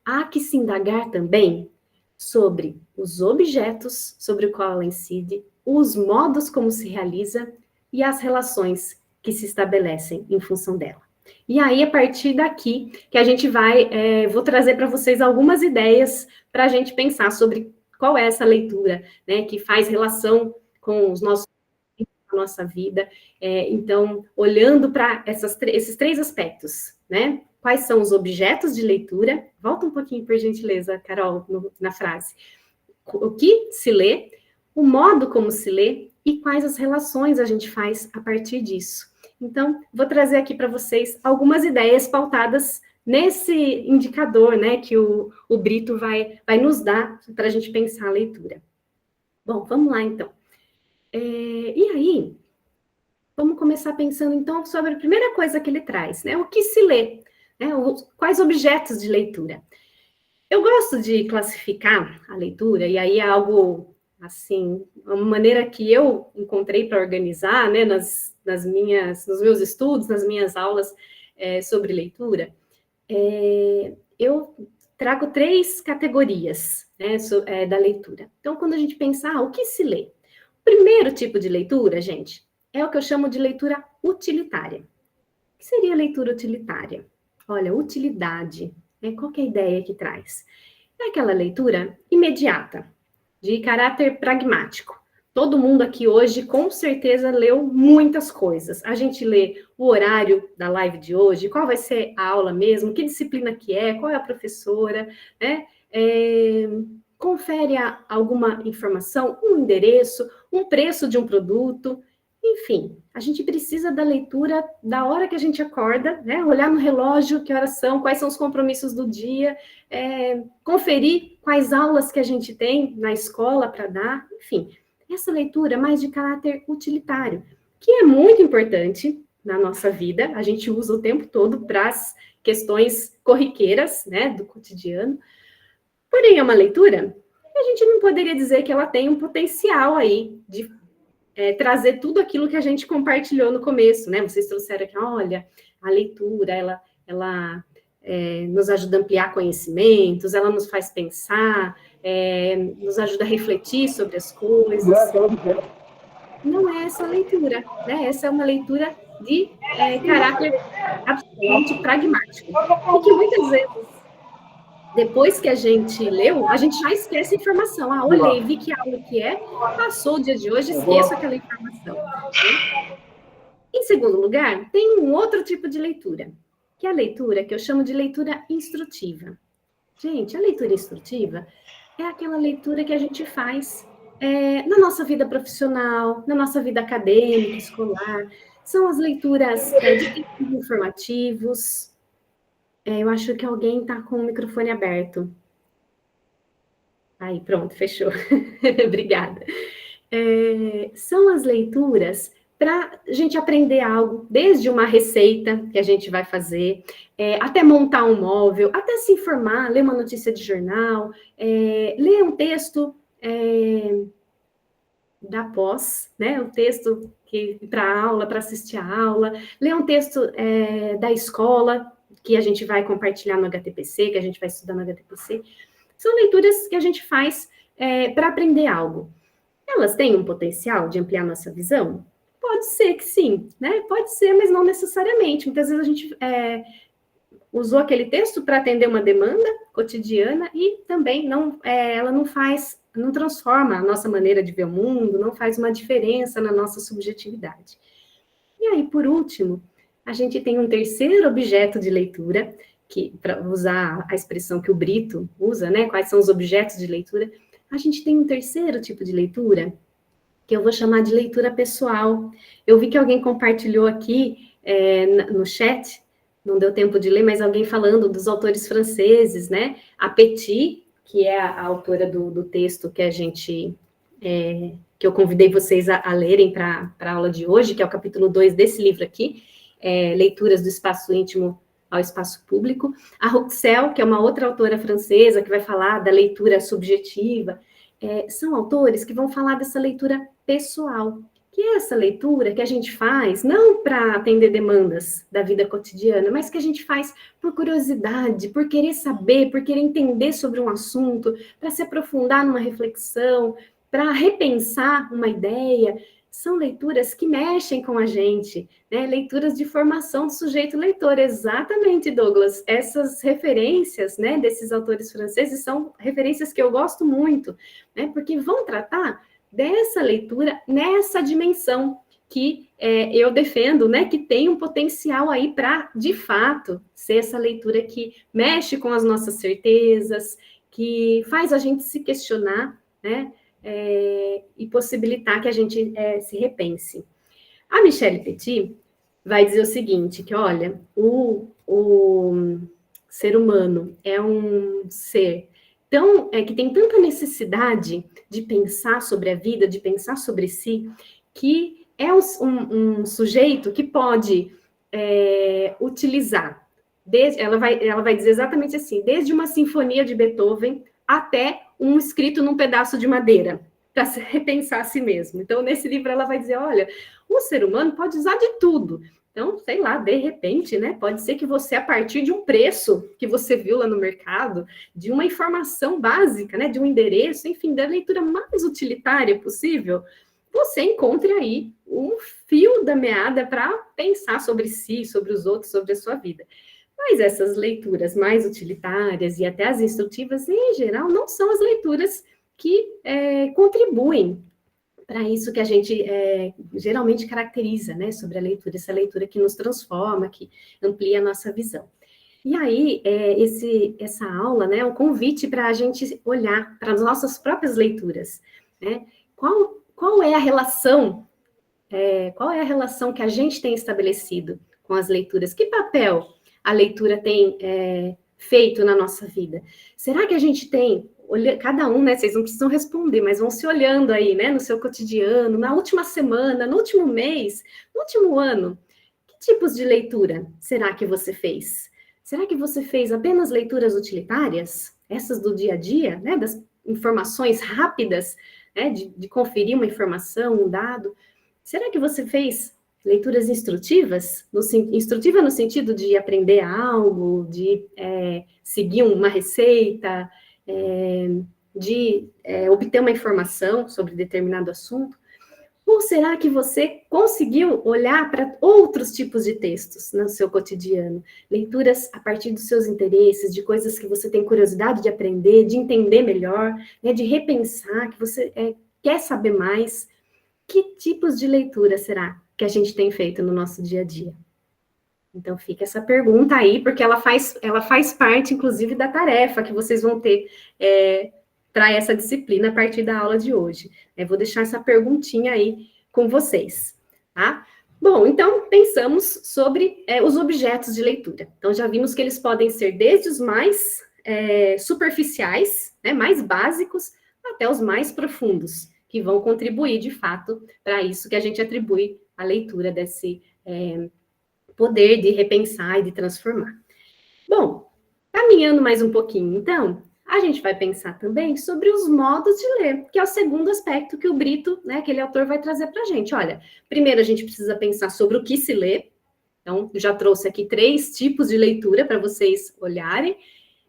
B: há que se indagar também sobre os objetos sobre o qual ela incide, os modos como se realiza e as relações que se estabelecem em função dela. E aí, a partir daqui, que a gente vou trazer para vocês algumas ideias para a gente pensar sobre qual é essa leitura, né, que faz relação com a nossa vida. Então, olhando para esses três aspectos, né? Quais são os objetos de leitura? Volta um pouquinho, por gentileza, Carol, na frase. O que se lê, o modo como se lê e quais as relações a gente faz a partir disso. Então, vou trazer aqui para vocês algumas ideias pautadas nesse indicador, né, que o Brito vai nos dar para a gente pensar a leitura. Bom, vamos lá, então. E aí, vamos começar pensando, então, sobre a primeira coisa que ele traz, né, o que se lê, né, quais objetos de leitura. Eu gosto de classificar a leitura, e aí é algo, assim, uma maneira que eu encontrei para organizar, né, nos meus estudos, nas minhas aulas sobre leitura, eu trago 3 categorias, né, da leitura. Então, quando a gente pensa, o que se lê? O primeiro tipo de leitura, gente, é o que eu chamo de leitura utilitária. O que seria a leitura utilitária? Olha, utilidade, né? Qual que é a ideia que traz? É aquela leitura imediata, de caráter pragmático. Todo mundo aqui hoje, com certeza, leu muitas coisas. A gente lê o horário da live de hoje, qual vai ser a aula mesmo, que disciplina que qual é a professora, né? Confere alguma informação, um endereço, um preço de um produto, enfim, a gente precisa da leitura da hora que a gente acorda, né? Olhar no relógio, que horas são, quais são os compromissos do dia, conferir quais aulas que a gente tem na escola para dar, enfim. Essa leitura é mais de caráter utilitário, que é muito importante na nossa vida, a gente usa o tempo todo para as questões corriqueiras, né, do cotidiano. Porém, é uma leitura que a gente não poderia dizer que ela tem um potencial aí de trazer tudo aquilo que a gente compartilhou no começo, né? Vocês trouxeram aqui, olha, a leitura, ela nos ajuda a ampliar conhecimentos, ela nos faz pensar, nos ajuda a refletir sobre as coisas. Não é essa leitura, né? Essa é uma leitura de caráter absolutamente pragmático. E que muitas vezes, depois que a gente leu, a gente já esquece a informação. Olhei, vi que aula que passou o dia de hoje, esqueço aquela informação. Né? Em segundo lugar, tem um outro tipo de leitura, que é a leitura que eu chamo de leitura instrutiva. Gente, a leitura instrutiva é aquela leitura que a gente faz na nossa vida profissional, na nossa vida acadêmica, escolar. São as leituras de textos informativos. Eu acho que alguém está com o microfone aberto. Aí, pronto, fechou. Obrigada. São as leituras para a gente aprender algo, desde uma receita que a gente vai fazer, até montar um móvel, até se informar, ler uma notícia de jornal, ler um texto da pós, né? Um texto para aula, para assistir a aula, ler um texto da escola, que a gente vai compartilhar no HTPC, que a gente vai estudar no HTPC. São leituras que a gente faz para aprender algo. Elas têm um potencial de ampliar nossa visão? Pode ser que sim, né? Pode ser, mas não necessariamente. Muitas vezes a gente usou aquele texto para atender uma demanda cotidiana e também ela não transforma a nossa maneira de ver o mundo, não faz uma diferença na nossa subjetividade. E aí, por último, a gente tem um terceiro objeto de leitura, que, para usar a expressão que o Brito usa, né? Quais são os objetos de leitura? A gente tem um terceiro tipo de leitura, que eu vou chamar de leitura pessoal. Eu vi que alguém compartilhou aqui no chat, não deu tempo de ler, mas alguém falando dos autores franceses, né? A Petit, que é a autora do texto que que eu convidei vocês a lerem para a aula de hoje, que é o capítulo 2 desse livro aqui, Leituras do Espaço Íntimo ao Espaço Público. A Rouxel, que é uma outra autora francesa, que vai falar da leitura subjetiva. São autores que vão falar dessa leitura pessoal, que é essa leitura que a gente faz não para atender demandas da vida cotidiana, mas que a gente faz por curiosidade, por querer saber, por querer entender sobre um assunto, para se aprofundar numa reflexão, para repensar uma ideia. São leituras que mexem com a gente, né? Leituras de formação do sujeito leitor, exatamente, Douglas. Essas referências, né, desses autores franceses são referências que eu gosto muito, né, porque vão tratar dessa leitura nessa dimensão que eu defendo, né, que tem um potencial aí para, de fato, ser essa leitura que mexe com as nossas certezas, que faz a gente se questionar, né, e possibilitar que a gente se repense. A Michelle Petit vai dizer o seguinte, que, olha, o ser humano é um ser que tem tanta necessidade de pensar sobre a vida, de pensar sobre si, que é um sujeito que pode utilizar, ela vai dizer exatamente assim, desde uma sinfonia de Beethoven até um escrito num pedaço de madeira, para se repensar a si mesmo. Então, nesse livro, ela vai dizer, olha, o ser humano pode usar de tudo. Então, sei lá, de repente, né, pode ser que você, a partir de um preço que você viu lá no mercado, de uma informação básica, né, de um endereço, enfim, da leitura mais utilitária possível, você encontre aí um fio da meada para pensar sobre si, sobre os outros, sobre a sua vida. Mas essas leituras mais utilitárias e até as instrutivas, em geral, não são as leituras que contribuem para isso que a gente geralmente caracteriza, né, sobre a leitura, essa leitura que nos transforma, que amplia a nossa visão. E aí, essa aula, né, é um convite para a gente olhar para as nossas próprias leituras, né? Qual é a relação que a gente tem estabelecido com as leituras? Que papel a leitura tem feito na nossa vida? Será que a gente tem, cada um, né, vocês não precisam responder, mas vão se olhando aí, né, no seu cotidiano, na última semana, no último mês, no último ano, que tipos de leitura será que você fez? Será que você fez apenas leituras utilitárias, essas do dia a dia, né, das informações rápidas, né, de conferir uma informação, um dado? Será que você fez leituras instrutivas? Instrutiva no sentido de aprender algo, de seguir uma receita, de obter uma informação sobre determinado assunto? Ou será que você conseguiu olhar para outros tipos de textos no seu cotidiano? Leituras a partir dos seus interesses, de coisas que você tem curiosidade de aprender, de entender melhor, né, de repensar, que você quer saber mais. Que tipos de leitura será que a gente tem feito no nosso dia a dia? Então, fica essa pergunta aí, porque ela faz parte, inclusive, da tarefa que vocês vão ter para essa disciplina a partir da aula de hoje. Vou deixar essa perguntinha aí com vocês, tá? Bom, então, pensamos sobre os objetos de leitura. Então, já vimos que eles podem ser desde os mais superficiais, né, mais básicos, até os mais profundos, que vão contribuir, de fato, para isso que a gente atribui à leitura desse poder de repensar e de transformar. Bom, caminhando mais um pouquinho, então, A gente vai pensar também sobre os modos de ler, que é o segundo aspecto que o Brito, né, aquele autor, vai trazer para a gente. Olha, primeiro a gente precisa pensar sobre o que se lê. Então, eu já trouxe aqui 3 tipos de leitura para vocês olharem.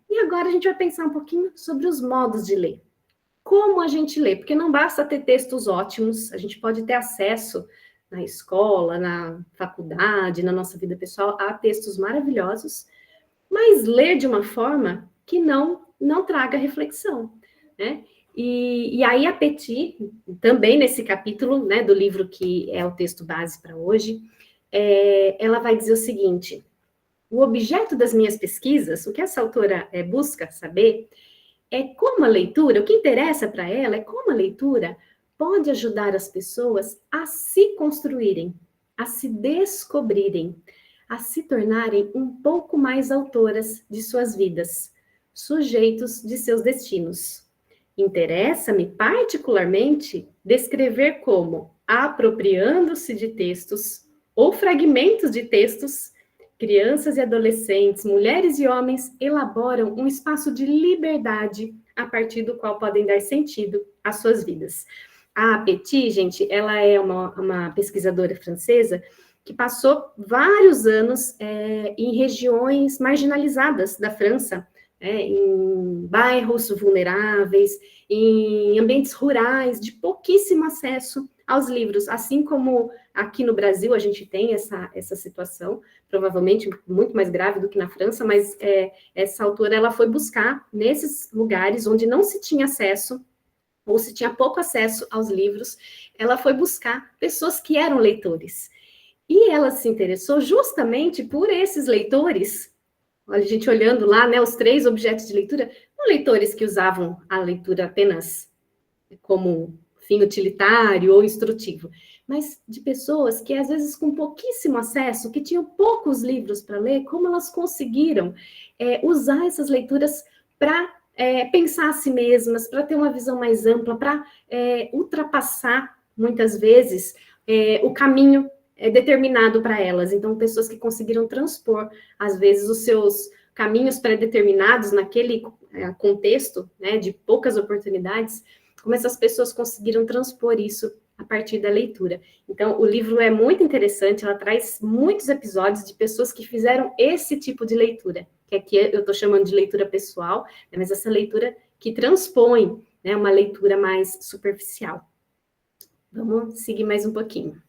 B: E agora a gente vai pensar um pouquinho sobre os modos de ler. Como a gente lê? Porque não basta ter textos ótimos, a gente pode ter acesso na escola, na faculdade, na nossa vida pessoal, a textos maravilhosos, mas ler de uma forma que não traga reflexão, né? E aí a Petit, também nesse capítulo, né, do livro que é o texto base para hoje, ela vai dizer o seguinte: o objeto das minhas pesquisas, o que essa autora busca saber, é como a leitura, o que interessa para ela é como a leitura pode ajudar as pessoas a se construírem, a se descobrirem, a se tornarem um pouco mais autoras de suas vidas, sujeitos de seus destinos. Interessa-me particularmente descrever como, apropriando-se de textos ou fragmentos de textos, crianças e adolescentes, mulheres e homens elaboram um espaço de liberdade a partir do qual podem dar sentido às suas vidas. A Petit, gente, ela é uma pesquisadora francesa que passou vários anos em regiões marginalizadas da França, em bairros vulneráveis, em ambientes rurais, de pouquíssimo acesso aos livros, assim como aqui no Brasil a gente tem essa situação, provavelmente muito mais grave do que na França, mas essa autora ela foi buscar nesses lugares onde não se tinha acesso, ou se tinha pouco acesso aos livros, ela foi buscar pessoas que eram leitores. E ela se interessou justamente por esses leitores. Olha, a gente olhando lá, né, os 3 objetos de leitura, não leitores que usavam a leitura apenas como fim utilitário ou instrutivo, mas de pessoas que, às vezes, com pouquíssimo acesso, que tinham poucos livros para ler, como elas conseguiram usar essas leituras para pensar a si mesmas, para ter uma visão mais ampla, para ultrapassar, muitas vezes, o caminho determinado para elas. Então, pessoas que conseguiram transpor, às vezes, os seus caminhos pré-determinados naquele contexto, né, de poucas oportunidades, como essas pessoas conseguiram transpor isso a partir da leitura. Então, o livro é muito interessante, ela traz muitos episódios de pessoas que fizeram esse tipo de leitura, que aqui eu estou chamando de leitura pessoal, né, mas essa leitura que transpõe, né, uma leitura mais superficial. Vamos seguir mais um pouquinho.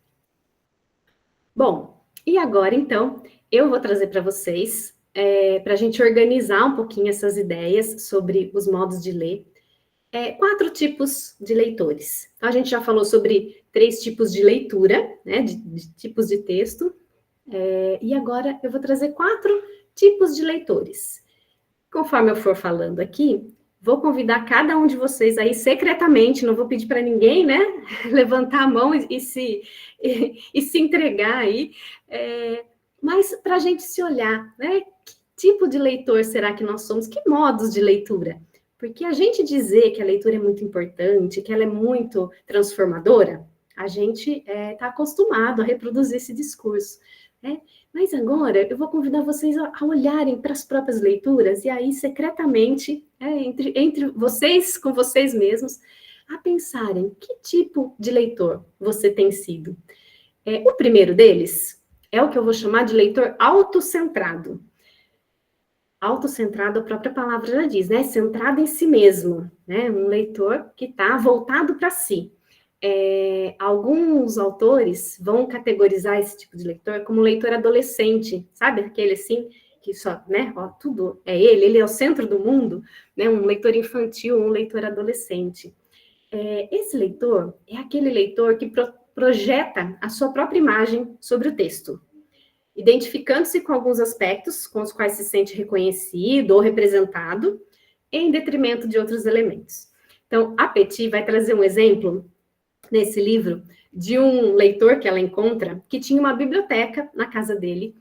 B: Bom, e agora, então, eu vou trazer para vocês, para a gente organizar um pouquinho essas ideias sobre os modos de ler, 4 tipos de leitores. Então, a gente já falou sobre 3 tipos de leitura, né, de tipos de texto, e agora eu vou trazer 4 tipos de leitores. Conforme eu for falando aqui, vou convidar cada um de vocês aí secretamente, não vou pedir para ninguém, né, levantar a mão e se entregar aí, mas para a gente se olhar, né, que tipo de leitor será que nós somos, que modos de leitura? Porque a gente dizer que a leitura é muito importante, que ela é muito transformadora, a gente está acostumado a reproduzir esse discurso, né? Mas agora eu vou convidar vocês a olharem para as próprias leituras e aí, secretamente, entre vocês, com vocês mesmos, a pensarem que tipo de leitor você tem sido. O primeiro deles é o que eu vou chamar de leitor autocentrado. Autocentrado, a própria palavra já diz, né? Centrado em si mesmo, né? Um leitor que está voltado para si. Alguns autores vão categorizar esse tipo de leitor como leitor adolescente, sabe? Aquele assim, que só, né? Ó, tudo é ele é o centro do mundo, né? Um leitor infantil, um leitor adolescente. Esse leitor é aquele leitor que projeta a sua própria imagem sobre o texto, identificando-se com alguns aspectos com os quais se sente reconhecido ou representado, em detrimento de outros elementos. Então, a Petit vai trazer um exemplo nesse livro de um leitor que ela encontra, que tinha uma biblioteca na casa dele,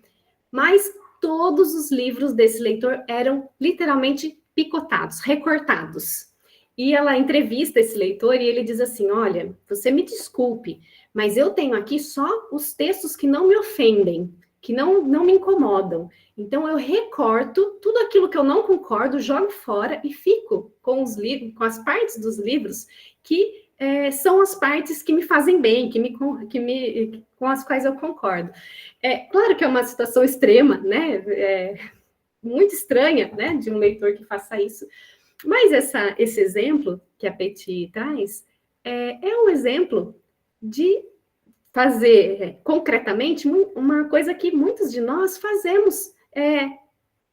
B: mas todos os livros desse leitor eram literalmente picotados, recortados. E ela entrevista esse leitor e ele diz assim: olha, você me desculpe, mas eu tenho aqui só os textos que não me ofendem. que não me incomodam. Então, eu recorto tudo aquilo que eu não concordo, jogo fora e fico com os livros, com as partes dos livros que são as partes que me fazem bem, com as quais eu concordo. Claro que é uma situação extrema, né? Muito estranha, né? De um leitor que faça isso. Mas esse exemplo que a Peti traz é um exemplo de fazer concretamente uma coisa que muitos de nós fazemos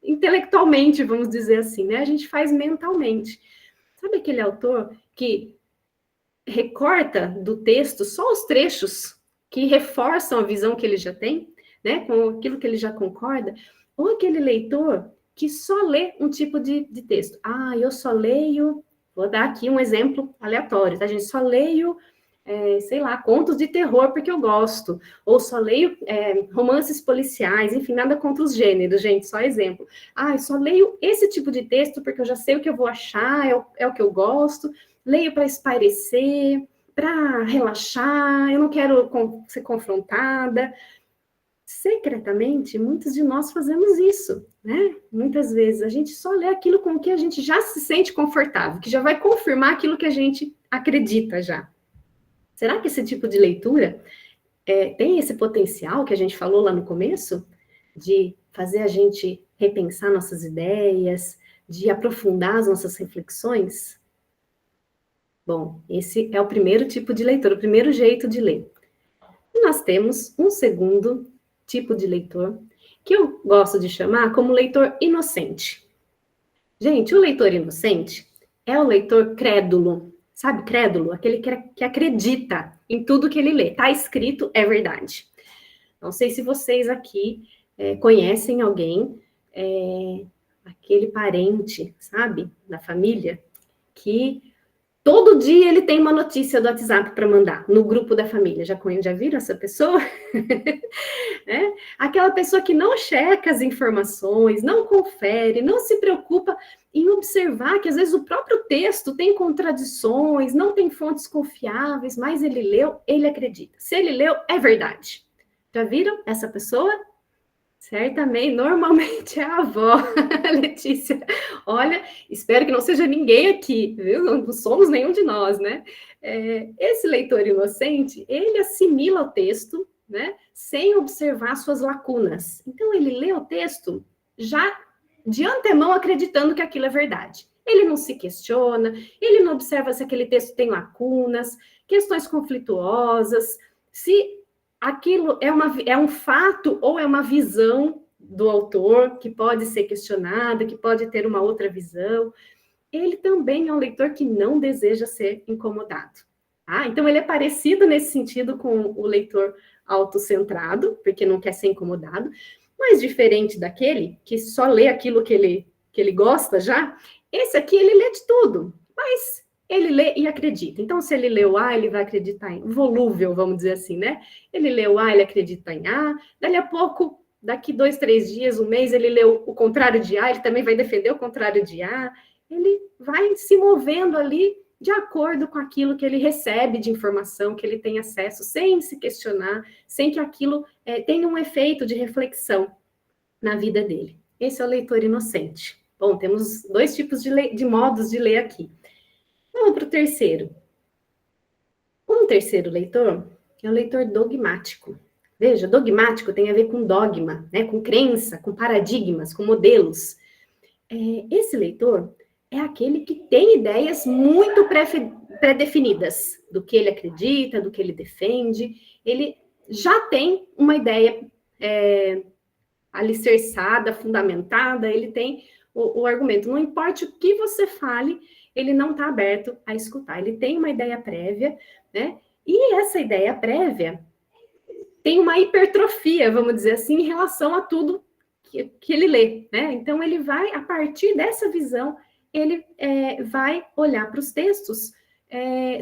B: intelectualmente, vamos dizer assim, né? A gente faz mentalmente. Sabe aquele autor que recorta do texto só os trechos que reforçam a visão que ele já tem, né? Com aquilo que ele já concorda? Ou aquele leitor que só lê um tipo de texto. Eu só leio, vou dar aqui um exemplo aleatório, tá, gente? Só leio, sei lá, contos de terror porque eu gosto, ou só leio romances policiais, enfim, nada contra os gêneros, gente, só exemplo. Eu só leio esse tipo de texto porque eu já sei o que eu vou achar, é o que eu gosto, leio para espairecer, para relaxar, eu não quero ser confrontada. Secretamente, muitos de nós fazemos isso, né? Muitas vezes a gente só lê aquilo com que a gente já se sente confortável, que já vai confirmar aquilo que a gente acredita já. Será que esse tipo de leitura tem esse potencial que a gente falou lá no começo, de fazer a gente repensar nossas ideias, de aprofundar as nossas reflexões? Bom, esse é o primeiro tipo de leitura, o primeiro jeito de ler. E nós temos um segundo tipo de leitor, que eu gosto de chamar como leitor inocente. Gente, o leitor inocente é o leitor crédulo, sabe, crédulo? Aquele que acredita em tudo que ele lê. Está escrito, é verdade. Não sei se vocês aqui conhecem alguém, aquele parente, sabe, da família, que todo dia ele tem uma notícia do WhatsApp para mandar no grupo da família. Já viram essa pessoa? Aquela pessoa que não checa as informações, não confere, não se preocupa em observar que às vezes o próprio texto tem contradições, não tem fontes confiáveis, mas ele leu, ele acredita. Se ele leu, é verdade. Já viram essa pessoa? Certamente, normalmente é a avó, Letícia. Olha, espero que não seja ninguém aqui, viu? Não somos nenhum de nós, né? Esse leitor inocente, ele assimila o texto, né? Sem observar suas lacunas. Então, ele lê o texto já de antemão acreditando que aquilo é verdade. Ele não se questiona, ele não observa se aquele texto tem lacunas, questões conflituosas, se aquilo é um fato ou é uma visão do autor que pode ser questionada, que pode ter uma outra visão. Ele também é um leitor que não deseja ser incomodado. Então, ele é parecido nesse sentido com o leitor autocentrado, porque não quer ser incomodado, mas diferente daquele que só lê aquilo que ele gosta já, esse aqui ele lê de tudo, mas ele lê e acredita. Então, se ele leu A, ele vai acreditar em volúvel, vamos dizer assim, né? Ele leu A, ele acredita em A. Dali a pouco, daqui 2, 3 dias, um mês, ele leu o contrário de A, ele também vai defender o contrário de A. Ele vai se movendo ali de acordo com aquilo que ele recebe de informação, que ele tem acesso, sem se questionar, sem que aquilo tenha um efeito de reflexão na vida dele. Esse é o leitor inocente. Bom, temos 2 tipos de modos de ler aqui. Vamos para o terceiro. Um terceiro leitor é o leitor dogmático. Veja, dogmático tem a ver com dogma, né? Com crença, com paradigmas, com modelos. Esse leitor é aquele que tem ideias muito pré-definidas do que ele acredita, do que ele defende. Ele já tem uma ideia alicerçada, fundamentada, ele tem o argumento. Não importa o que você fale, ele não está aberto a escutar. Ele tem uma ideia prévia, né? E essa ideia prévia tem uma hipertrofia, vamos dizer assim, em relação a tudo que ele lê, né? Então, ele vai, a partir dessa visão, ele vai olhar para os textos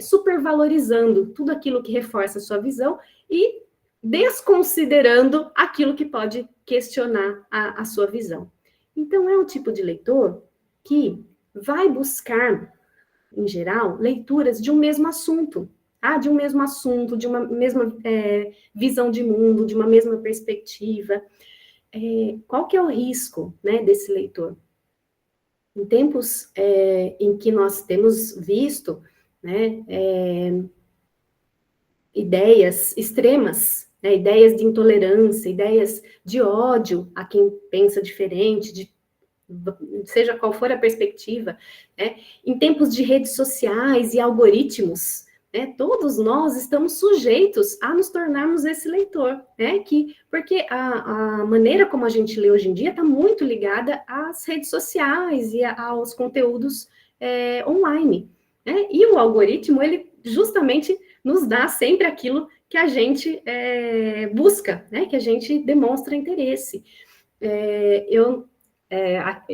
B: supervalorizando tudo aquilo que reforça a sua visão e desconsiderando aquilo que pode questionar a sua visão. Então, é um tipo de leitor que vai buscar, em geral, leituras de um mesmo assunto. de um mesmo assunto, de uma mesma visão de mundo, de uma mesma perspectiva. Qual que é o risco, né, desse leitor? Em tempos em que nós temos visto, né, ideias extremas, né, ideias de intolerância, ideias de ódio a quem pensa diferente, seja qual for a perspectiva, né, em tempos de redes sociais e algoritmos, né, todos nós estamos sujeitos a nos tornarmos esse leitor, né, porque a maneira como a gente lê hoje em dia está muito ligada às redes sociais e aos conteúdos online, né, e o algoritmo, ele justamente nos dá sempre aquilo que a gente busca, né, que a gente demonstra interesse. Eu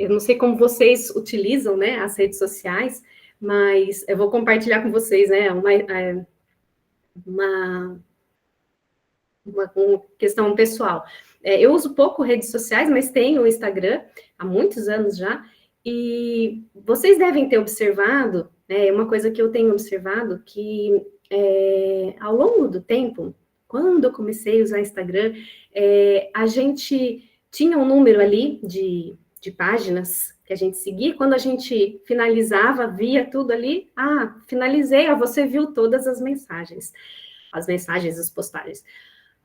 B: não sei como vocês utilizam, né, as redes sociais, mas eu vou compartilhar com vocês, né, uma questão pessoal. Eu uso pouco redes sociais, mas tenho o Instagram há muitos anos já, e vocês devem ter observado, né, uma coisa que eu tenho observado, que ao longo do tempo, quando eu comecei a usar Instagram, a gente tinha um número ali de páginas que a gente seguia, quando a gente finalizava, via tudo ali, finalizei, você viu todas as mensagens, as postagens.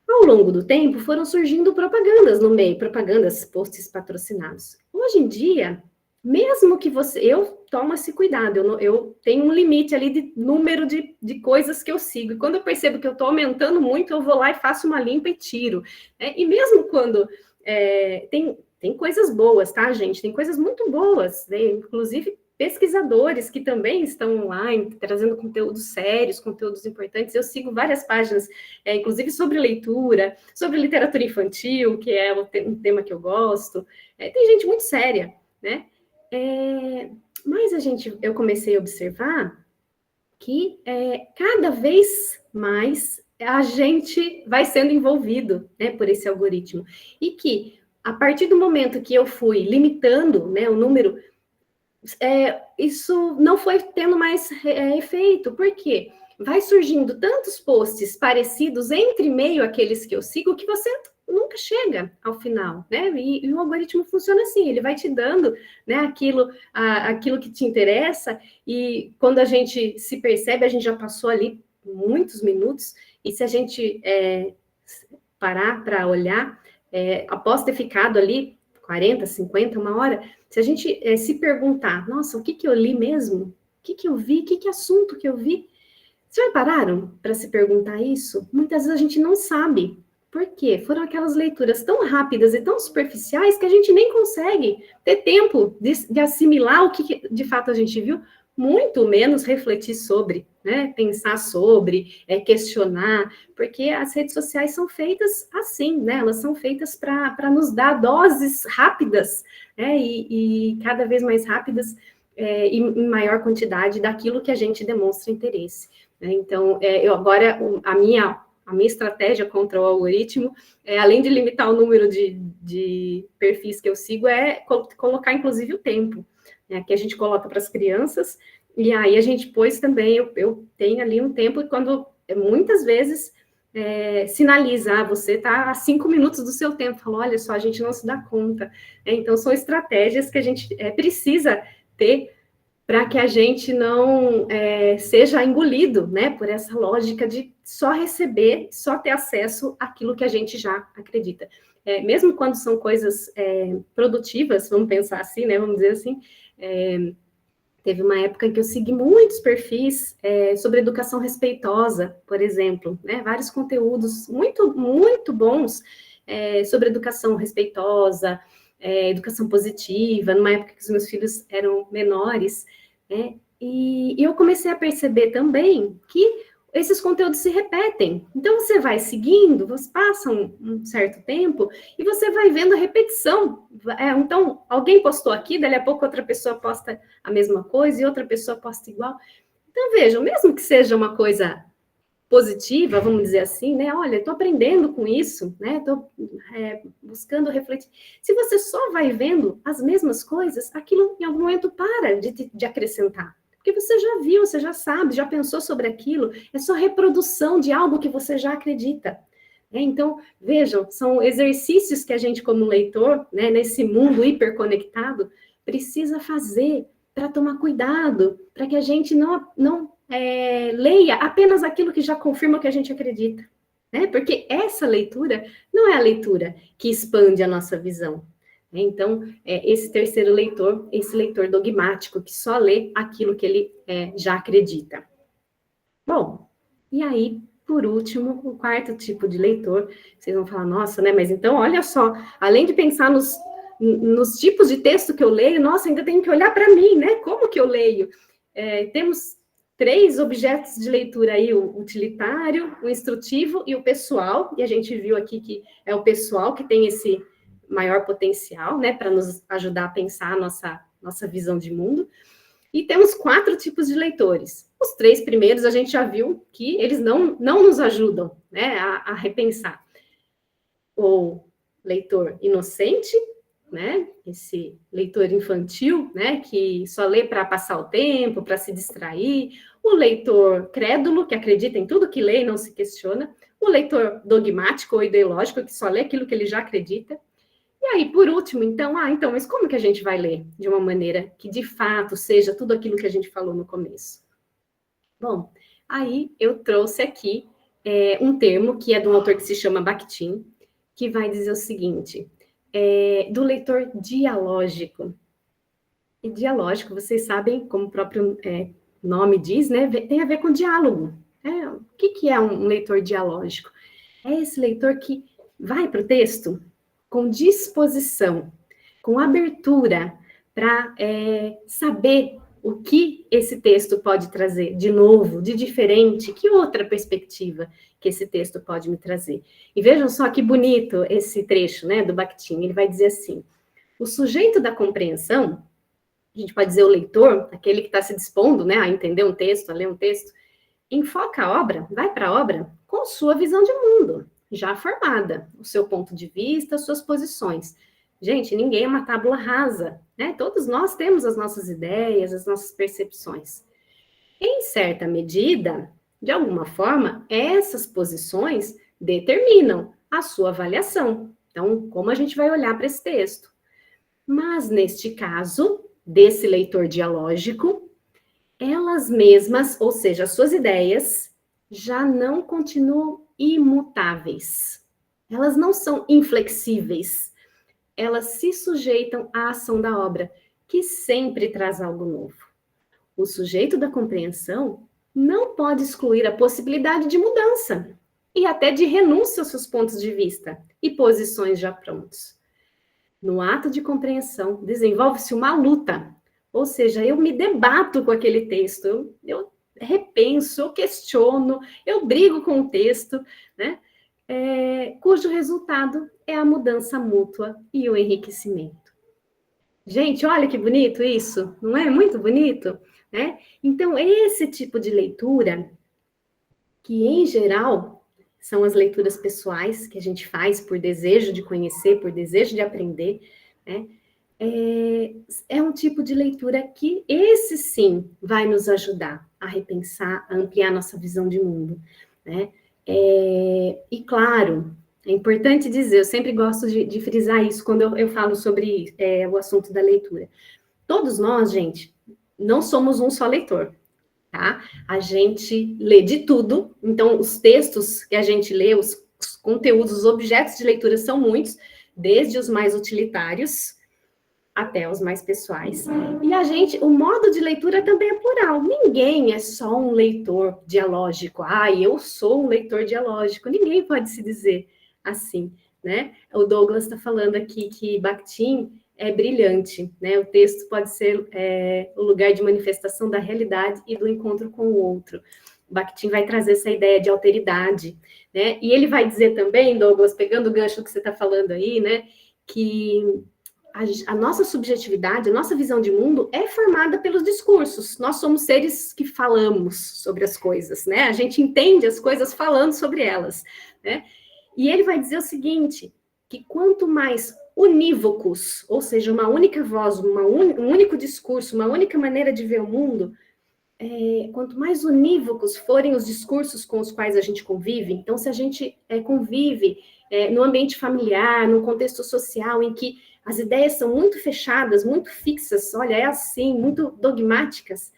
B: Ao longo do tempo, foram surgindo propagandas no meio, propagandas, posts patrocinados. Hoje em dia, mesmo que eu tomo esse cuidado, eu tenho um limite ali de número de coisas que eu sigo, e quando eu percebo que eu estou aumentando muito, eu vou lá e faço uma limpa e tiro. E mesmo quando tem coisas boas, tá, gente? Tem coisas muito boas, né? Inclusive pesquisadores que também estão online, trazendo conteúdos sérios, conteúdos importantes. Eu sigo várias páginas, inclusive sobre leitura, sobre literatura infantil, que é um tema que eu gosto. Tem gente muito séria, né? Mas eu comecei a observar que cada vez mais a gente vai sendo envolvido, né, por esse algoritmo. E que, a partir do momento que eu fui limitando, né, o número, isso não foi tendo mais efeito. Por quê? Vai surgindo tantos posts parecidos entre meio àqueles que eu sigo que você nunca chega ao final, né? E o algoritmo funciona assim, ele vai te dando, né, aquilo que te interessa, e quando a gente se percebe, a gente já passou ali muitos minutos, e se a gente parar para olhar, após ter ficado ali 40, 50, uma hora, se a gente se perguntar, nossa, o que eu li mesmo? O que eu vi? Que assunto que eu vi? Vocês já pararam para se perguntar isso? Muitas vezes a gente não sabe. Por quê? Foram aquelas leituras tão rápidas e tão superficiais que a gente nem consegue ter tempo de assimilar o que de fato a gente viu, muito menos refletir sobre, né? Pensar sobre, questionar, porque as redes sociais são feitas assim, né? Elas são feitas para nos dar doses rápidas, né? E cada vez mais rápidas e em maior quantidade daquilo que a gente demonstra interesse. Então, a minha estratégia contra o algoritmo, além de limitar o número de perfis que eu sigo, colocar, inclusive, o tempo, né, que a gente coloca para as crianças, e aí a gente pôs também, eu tenho ali um tempo, e quando, muitas vezes, sinaliza, você está a 5 minutos do seu tempo, fala, olha só, a gente não se dá conta. Então, são estratégias que a gente precisa ter para que a gente não seja engolido, né, por essa lógica de só receber, só ter acesso àquilo que a gente já acredita. Mesmo quando são coisas produtivas, vamos pensar assim, né, vamos dizer assim, teve uma época em que eu segui muitos perfis sobre educação respeitosa, por exemplo, né, vários conteúdos muito, muito bons sobre educação respeitosa, educação positiva, numa época que os meus filhos eram menores, né? E eu comecei a perceber também que esses conteúdos se repetem. Então, você vai seguindo, você passa um certo tempo, e você vai vendo a repetição. Então, alguém postou aqui, dali a pouco outra pessoa posta a mesma coisa, e outra pessoa posta igual. Então, vejam, mesmo que seja uma coisa positiva, vamos dizer assim, né? Olha, estou aprendendo com isso, né? Estou buscando refletir. Se você só vai vendo as mesmas coisas, aquilo em algum momento para de acrescentar. Porque você já viu, você já sabe, já pensou sobre aquilo, é só reprodução de algo que você já acredita. Então, vejam, são exercícios que a gente, como leitor, né, nesse mundo hiperconectado, precisa fazer para tomar cuidado, para que a gente não leia apenas aquilo que já confirma o que a gente acredita. Né? Porque essa leitura não é a leitura que expande a nossa visão. Então, esse terceiro leitor, esse leitor dogmático, que só lê aquilo que ele já acredita. Bom, e aí, por último, o quarto tipo de leitor, vocês vão falar, nossa, né, mas então, olha só, além de pensar nos tipos de texto que eu leio, nossa, ainda tenho que olhar para mim, né, como que eu leio? Temos 3 objetos de leitura aí, o utilitário, o instrutivo e o pessoal, e a gente viu aqui que é o pessoal que tem esse maior potencial, né, para nos ajudar a pensar a nossa visão de mundo. E temos 4 tipos de leitores. Os 3 primeiros a gente já viu que eles não nos ajudam, né, a repensar. O leitor inocente, né, esse leitor infantil, né, que só lê para passar o tempo, para se distrair. O leitor crédulo, que acredita em tudo que lê e não se questiona. O leitor dogmático ou ideológico, que só lê aquilo que ele já acredita. E aí, por último, então, mas como que a gente vai ler de uma maneira que, de fato, seja tudo aquilo que a gente falou no começo? Bom, aí eu trouxe aqui um termo que é de um autor que se chama Bakhtin, que vai dizer o seguinte, do leitor dialógico. E dialógico, vocês sabem, como o próprio nome diz, né, tem a ver com diálogo. O que é um leitor dialógico? É esse leitor que vai para o texto com disposição, com abertura para saber o que esse texto pode trazer de novo, de diferente, que outra perspectiva que esse texto pode me trazer. E vejam só que bonito esse trecho, né, do Bakhtin. Ele vai dizer assim, o sujeito da compreensão, a gente pode dizer o leitor, aquele que está se dispondo, né, a entender um texto, a ler um texto, enfoca a obra, vai para a obra com sua visão de mundo, já formada, o seu ponto de vista, as suas posições. Gente, ninguém é uma tábula rasa, né? Todos nós temos as nossas ideias, as nossas percepções. Em certa medida, de alguma forma, essas posições determinam a sua avaliação. Então, como a gente vai olhar para esse texto? Mas, neste caso, desse leitor dialógico, elas mesmas, ou seja, as suas ideias, já não continuam imutáveis. Elas não são inflexíveis. Elas se sujeitam à ação da obra, que sempre traz algo novo. O sujeito da compreensão não pode excluir a possibilidade de mudança e até de renúncia aos seus pontos de vista e posições já prontos. No ato de compreensão, desenvolve-se uma luta, ou seja, eu me debato com aquele texto, eu repenso, eu questiono, eu brigo com o texto, né? Cujo resultado é a mudança mútua e o enriquecimento. Gente, olha que bonito isso, não é? Muito bonito, né? Então, esse tipo de leitura, que em geral são as leituras pessoais que a gente faz por desejo de conhecer, por desejo de aprender, né? É um tipo de leitura que esse sim vai nos ajudar a repensar, a ampliar nossa visão de mundo, né? E claro, é importante dizer, eu sempre gosto de frisar isso quando eu falo sobre o assunto da leitura. Todos nós, gente, não somos um só leitor, tá? A gente lê de tudo, então os textos que a gente lê, os conteúdos, os objetos de leitura são muitos, desde os mais utilitários até os mais pessoais. E o modo de leitura também é plural. Ninguém é só um leitor dialógico. Eu sou um leitor dialógico. Ninguém pode se dizer assim, né? O Douglas está falando aqui que Bakhtin é brilhante, né? O texto pode ser o lugar de manifestação da realidade e do encontro com o outro. Bakhtin vai trazer essa ideia de alteridade, né? E ele vai dizer também, Douglas, pegando o gancho que você está falando aí, né? Que a nossa subjetividade, a nossa visão de mundo é formada pelos discursos. Nós somos seres que falamos sobre as coisas, né? A gente entende as coisas falando sobre elas, né? E ele vai dizer o seguinte, que quanto mais unívocos, ou seja, uma única voz, um único discurso, uma única maneira de ver o mundo, quanto mais unívocos forem os discursos com os quais a gente convive, então, se a gente convive no ambiente familiar, num contexto social em que as ideias são muito fechadas, muito fixas, olha, é assim, muito dogmáticas,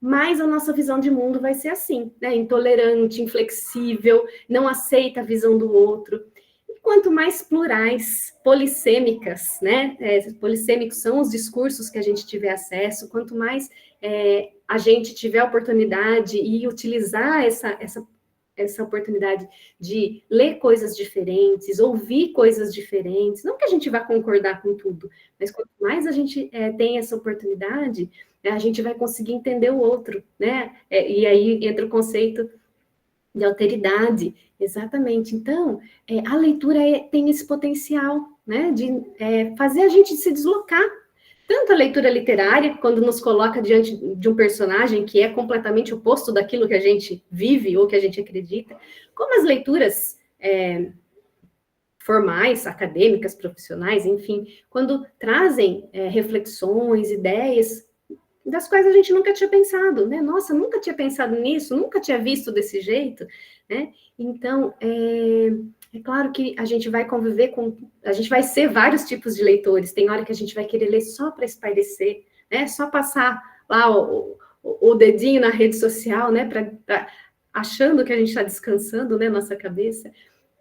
B: mais a nossa visão de mundo vai ser assim, né? Intolerante, inflexível, não aceita a visão do outro. E quanto mais plurais, polissêmicas, né? Polissêmicos são os discursos que a gente tiver acesso, quanto mais a gente tiver a oportunidade e utilizar essa oportunidade de ler coisas diferentes, ouvir coisas diferentes, não que a gente vá concordar com tudo, mas quanto mais a gente tem essa oportunidade, a gente vai conseguir entender o outro, né? E aí entra o conceito de alteridade, exatamente. Então, a leitura tem esse potencial, né, de fazer a gente se deslocar. Tanto a leitura literária, quando nos coloca diante de um personagem que é completamente oposto daquilo que a gente vive ou que a gente acredita, como as leituras formais, acadêmicas, profissionais, enfim, quando trazem reflexões, ideias das quais a gente nunca tinha pensado, né? Nossa, nunca tinha pensado nisso, nunca tinha visto desse jeito, né? Então, é claro que a gente vai conviver a gente vai ser vários tipos de leitores. Tem hora que a gente vai querer ler só para espairecer, né? Só passar lá o dedinho na rede social, né? Achando que a gente está descansando, né? Nossa cabeça.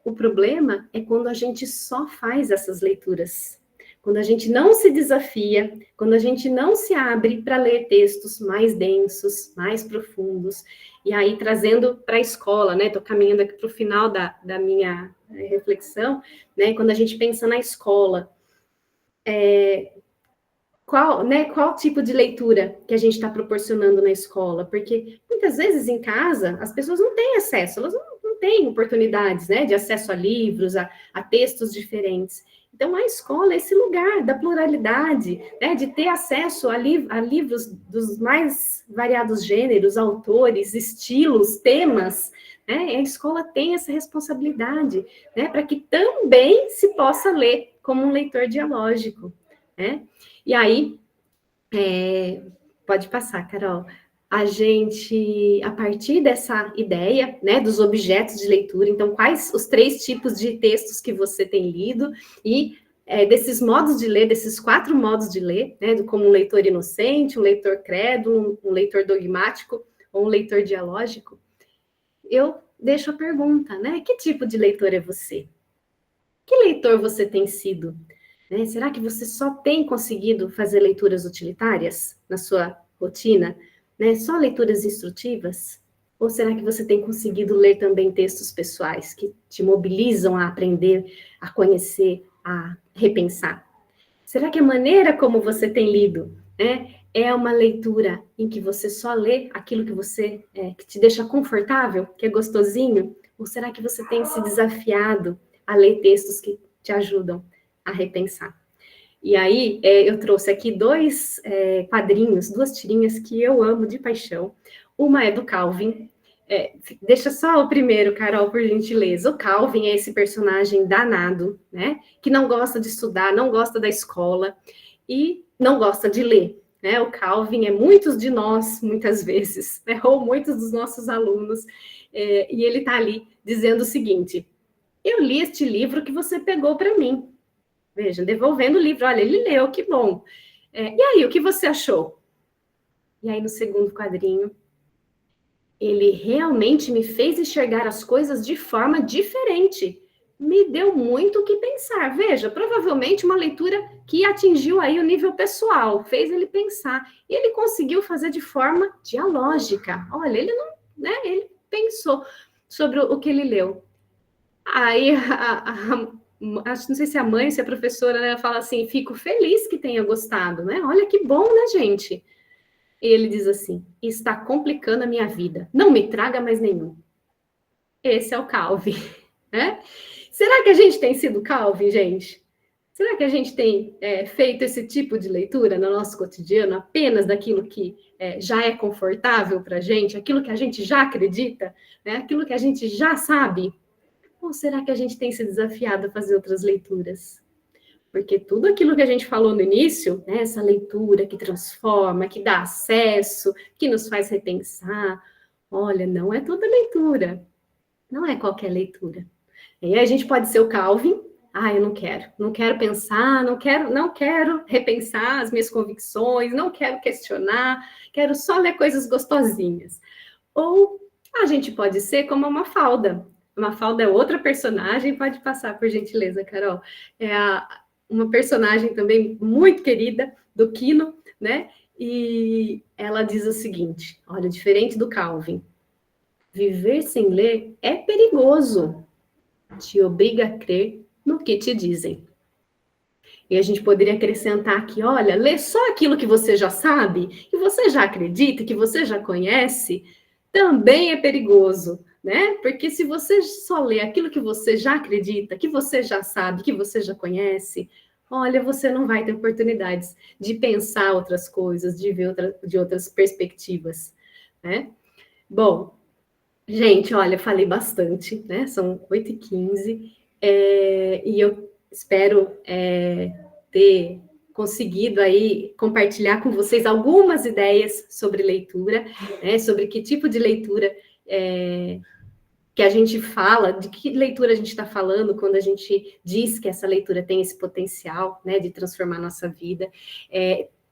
B: O problema é quando a gente só faz essas leituras. Quando a gente não se desafia, quando a gente não se abre para ler textos mais densos, mais profundos, e aí trazendo para a escola, né? Estou caminhando aqui para o final da minha reflexão, né? Quando a gente pensa na escola, qual tipo de leitura que a gente está proporcionando na escola? Porque muitas vezes em casa as pessoas não têm acesso, elas não têm oportunidades, né? De acesso a livros, a textos diferentes. Então, a escola é esse lugar da pluralidade, né, de ter acesso a livros dos mais variados gêneros, autores, estilos, temas, né? A escola tem essa responsabilidade, né, para que também se possa ler como um leitor dialógico, né? E aí, pode passar, Carol. A gente, a partir dessa ideia, né, dos objetos de leitura, então, quais os 3 tipos de textos que você tem lido, e desses modos de ler, desses 4 modos de ler, né, como um leitor inocente, um leitor crédulo, um leitor dogmático, ou um leitor dialógico, eu deixo a pergunta, né, que tipo de leitor é você? Que leitor você tem sido? Né? Será que você só tem conseguido fazer leituras utilitárias na sua rotina? Né, só leituras instrutivas? Ou será que você tem conseguido ler também textos pessoais que te mobilizam a aprender, a conhecer, a repensar? Será que a maneira como você tem lido, né, é uma leitura em que você só lê aquilo que que te deixa confortável, que é gostosinho? Ou será que você tem se desafiado a ler textos que te ajudam a repensar? E aí, eu trouxe aqui 2 quadrinhos, 2 tirinhas que eu amo de paixão. Uma é do Calvin. Deixa só o primeiro, Carol, por gentileza. O Calvin é esse personagem danado, né? Que não gosta de estudar, não gosta da escola e não gosta de ler, né? O Calvin é muitos de nós, muitas vezes, né? Ou muitos dos nossos alunos. E ele está ali dizendo o seguinte: eu li este livro que você pegou para mim. Veja, devolvendo o livro. Olha, ele leu, que bom. E aí, o que você achou? E aí, no segundo quadrinho, ele realmente me fez enxergar as coisas de forma diferente. Me deu muito o que pensar. Veja, provavelmente uma leitura que atingiu aí o nível pessoal, fez ele pensar. E ele conseguiu fazer de forma dialógica. Olha, ele não, né? Ele pensou sobre o que ele leu. Aí, acho, não sei se a mãe, se a professora, né, fala assim, fico feliz que tenha gostado, né? Olha que bom, né, gente? E ele diz assim, está complicando a minha vida, não me traga mais nenhum. Esse é o Calvin, né? Será que a gente tem sido Calvin, gente? Será que a gente tem feito esse tipo de leitura no nosso cotidiano, apenas daquilo que já é confortável para a gente, aquilo que a gente já acredita, né? Aquilo que a gente já sabe? Ou será que a gente tem se desafiado a fazer outras leituras? Porque tudo aquilo que a gente falou no início, né, essa leitura que transforma, que dá acesso, que nos faz repensar, olha, não é toda leitura, não é qualquer leitura. E aí a gente pode ser o Calvin, eu não quero pensar, não quero repensar as minhas convicções, não quero questionar, quero só ler coisas gostosinhas. Ou a gente pode ser como a Mafalda. A Mafalda é outra personagem, pode passar, por gentileza, Carol. Uma personagem também muito querida do Quino, né? E ela diz o seguinte, olha, diferente do Calvin, viver sem ler é perigoso, te obriga a crer no que te dizem. E a gente poderia acrescentar aqui, olha, lê só aquilo que você já sabe, que você já acredita, que você já conhece, também é perigoso, né? Porque se você só lê aquilo que você já acredita, que você já sabe, que você já conhece, olha, você não vai ter oportunidades de pensar outras coisas, de ver de outras perspectivas, né? Bom, gente, olha, falei bastante, né? São 8h15, e eu espero ter conseguido aí compartilhar com vocês algumas ideias sobre leitura, né? Sobre que tipo de leitura que a gente fala, de que leitura a gente está falando quando a gente diz que essa leitura tem esse potencial, né? De transformar a nossa vida,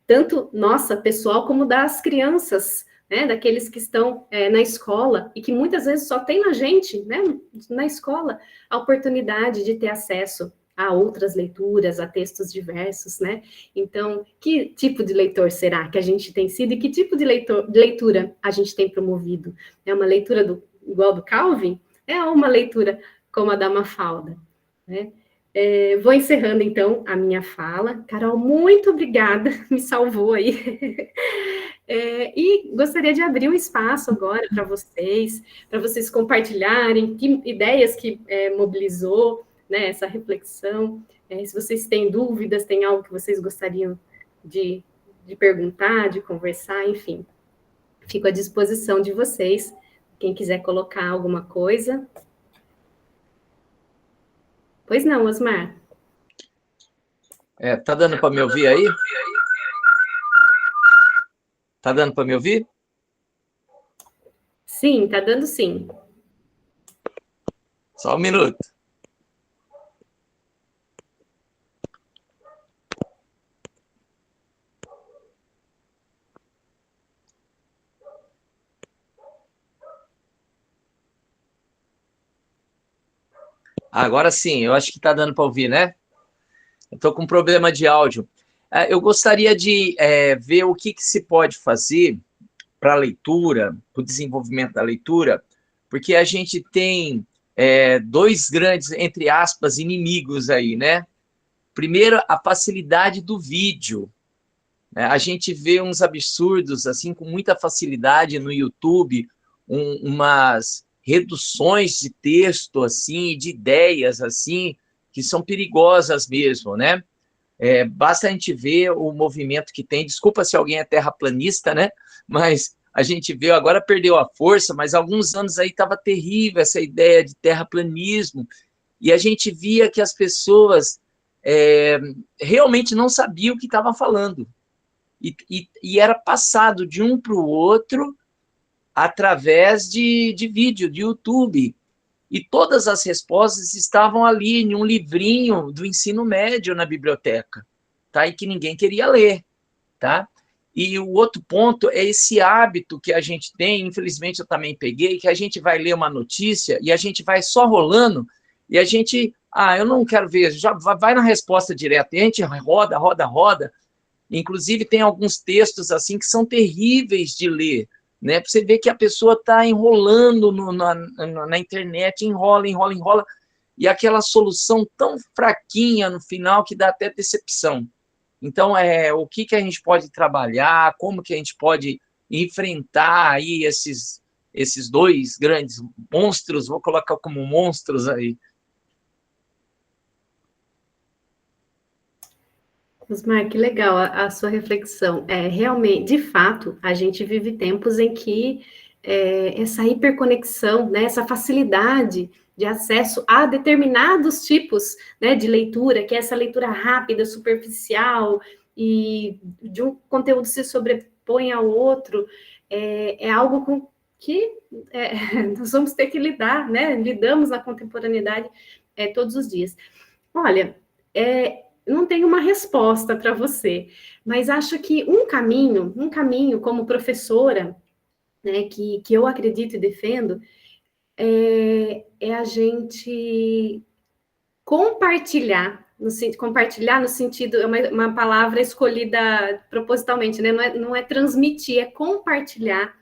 B: tanto nossa, pessoal, como das crianças, né, daqueles que estão na escola e que muitas vezes só tem na gente, né, na escola, a oportunidade de ter acesso a outras leituras, a textos diversos, né? Então, que tipo de leitor será que a gente tem sido e que tipo de leitura a gente tem promovido? É uma leitura igual do Calvin? É uma leitura como a da Mafalda, né? Vou encerrando, então, a minha fala. Carol, muito obrigada, me salvou aí. E gostaria de abrir um espaço agora para vocês compartilharem que ideias que mobilizou, né, essa reflexão. Se vocês têm dúvidas, tem algo que vocês gostariam de perguntar, de conversar, enfim. Fico à disposição de vocês. Quem quiser colocar alguma coisa. Pois não, Osmar?
J: Tá dando para me ouvir aí? Tá dando para me ouvir?
B: Sim, tá dando sim.
J: Só um minuto. Agora sim, eu acho que está dando para ouvir, né? Eu estou com problema de áudio. Eu gostaria de ver o que se pode fazer para a leitura, para o desenvolvimento da leitura, porque a gente tem dois grandes, entre aspas, inimigos aí, né? Primeiro, a facilidade do vídeo. A gente vê uns absurdos, assim, com muita facilidade no YouTube, umas reduções de texto, assim, de ideias, assim, que são perigosas mesmo, né? Basta a gente ver o movimento que tem, desculpa se alguém é terraplanista, né? Mas a gente vê, agora perdeu a força, mas há alguns anos aí estava terrível essa ideia de terraplanismo, e a gente via que as pessoas realmente não sabiam o que estavam falando, e era passado de um para o outro através de vídeo, de YouTube. E todas as respostas estavam ali em um livrinho do ensino médio na biblioteca, tá? E que ninguém queria ler, tá? E o outro ponto é esse hábito que a gente tem, infelizmente eu também peguei, que a gente vai ler uma notícia e a gente vai só rolando e a gente, eu não quero ver, já vai na resposta direta, e a gente roda. Inclusive tem alguns textos assim que são terríveis de ler, né? Você vê que a pessoa está enrolando na internet, enrola, e aquela solução tão fraquinha no final que dá até decepção. Então, o que a gente pode trabalhar, como que a gente pode enfrentar aí esses dois grandes monstros, vou colocar como monstros aí.
B: Osmar, que legal a sua reflexão. Realmente, de fato, a gente vive tempos em que essa hiperconexão, né, essa facilidade de acesso a determinados tipos, né, de leitura, que é essa leitura rápida, superficial, e de um conteúdo se sobrepõe ao outro, é algo com que nós vamos ter que lidar, né? Lidamos na contemporaneidade todos os dias. Olha, não tenho uma resposta para você, mas acho que um caminho como professora, né, que eu acredito e defendo, é a gente compartilhar no sentido, é uma palavra escolhida propositalmente, né? Não é transmitir, é compartilhar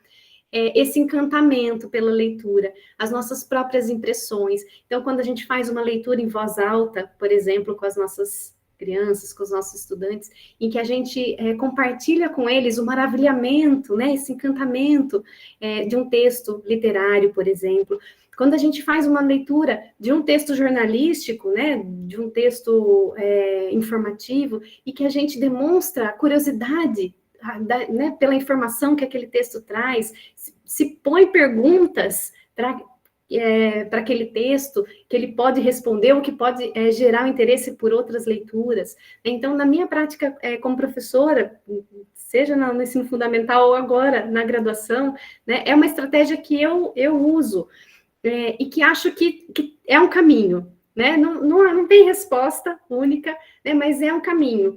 B: esse encantamento pela leitura, as nossas próprias impressões. Então, quando a gente faz uma leitura em voz alta, por exemplo, com as nossas crianças, com os nossos estudantes, em que a gente compartilha com eles o maravilhamento, né, esse encantamento de um texto literário, por exemplo. Quando a gente faz uma leitura de um texto jornalístico, né, de um texto informativo, e que a gente demonstra a curiosidade, né, pela informação que aquele texto traz, se põe perguntas para aquele texto, que ele pode responder, ou que pode gerar um interesse por outras leituras. Então, na minha prática como professora, seja no ensino fundamental ou agora na graduação, né, é uma estratégia que eu uso, e que acho que é um caminho, né? Não tem resposta única, né, mas é um caminho.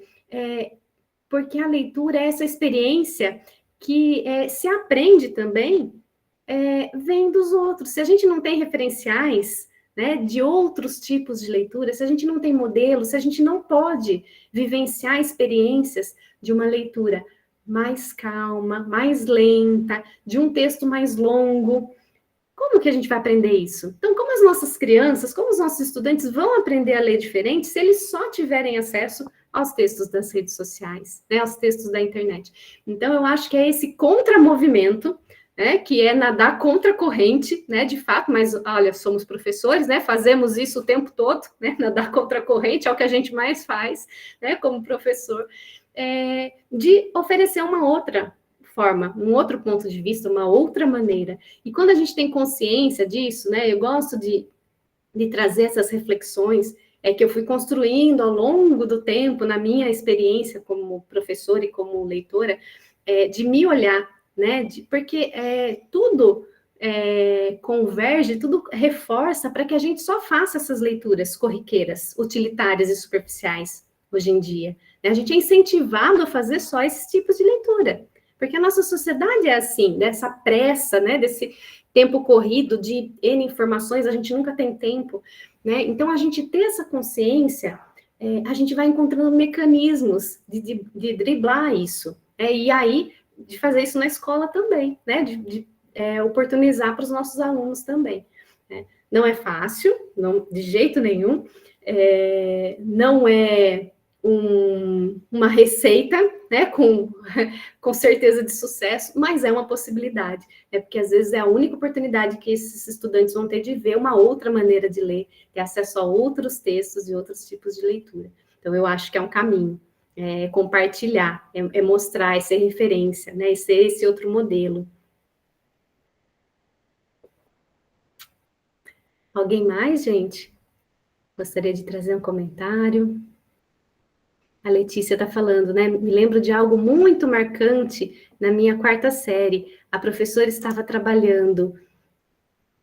B: Porque a leitura é essa experiência que se aprende também vem dos outros. Se a gente não tem referenciais, né, de outros tipos de leitura, se a gente não tem modelos, se a gente não pode vivenciar experiências de uma leitura mais calma, mais lenta, de um texto mais longo, como que a gente vai aprender isso? Então, como as nossas crianças, como os nossos estudantes vão aprender a ler diferente se eles só tiverem acesso aos textos das redes sociais, né, aos textos da internet? Então, eu acho que é esse contramovimento, né, que é nadar contra a corrente, né, de fato, mas, olha, somos professores, né, fazemos isso o tempo todo, né, nadar contra a corrente é o que a gente mais faz, né, como professor, de oferecer uma outra forma, um outro ponto de vista, uma outra maneira. E quando a gente tem consciência disso, né, eu gosto de trazer essas reflexões que eu fui construindo ao longo do tempo, na minha experiência como professora e como leitora, de me olhar, né, porque tudo converge, tudo reforça para que a gente só faça essas leituras corriqueiras, utilitárias e superficiais hoje em dia. A gente é incentivado a fazer só esses tipos de leitura, porque a nossa sociedade é assim, dessa pressa, né, desse tempo corrido de N informações, a gente nunca tem tempo, né? Então, a gente ter essa consciência, a gente vai encontrando mecanismos de driblar isso, e aí, de fazer isso na escola também, né? De oportunizar para os nossos alunos também, né? Não é fácil, não, de jeito nenhum, não é uma receita, né, com certeza de sucesso, mas é uma possibilidade, porque às vezes é a única oportunidade que esses estudantes vão ter de ver uma outra maneira de ler, ter acesso a outros textos e outros tipos de leitura. Então, eu acho que é um caminho, compartilhar, mostrar, ser referência, né, e ser esse outro modelo. Alguém mais, gente? Gostaria de trazer um comentário? A Letícia está falando, né? Me lembro de algo muito marcante na minha 4ª série. A professora estava trabalhando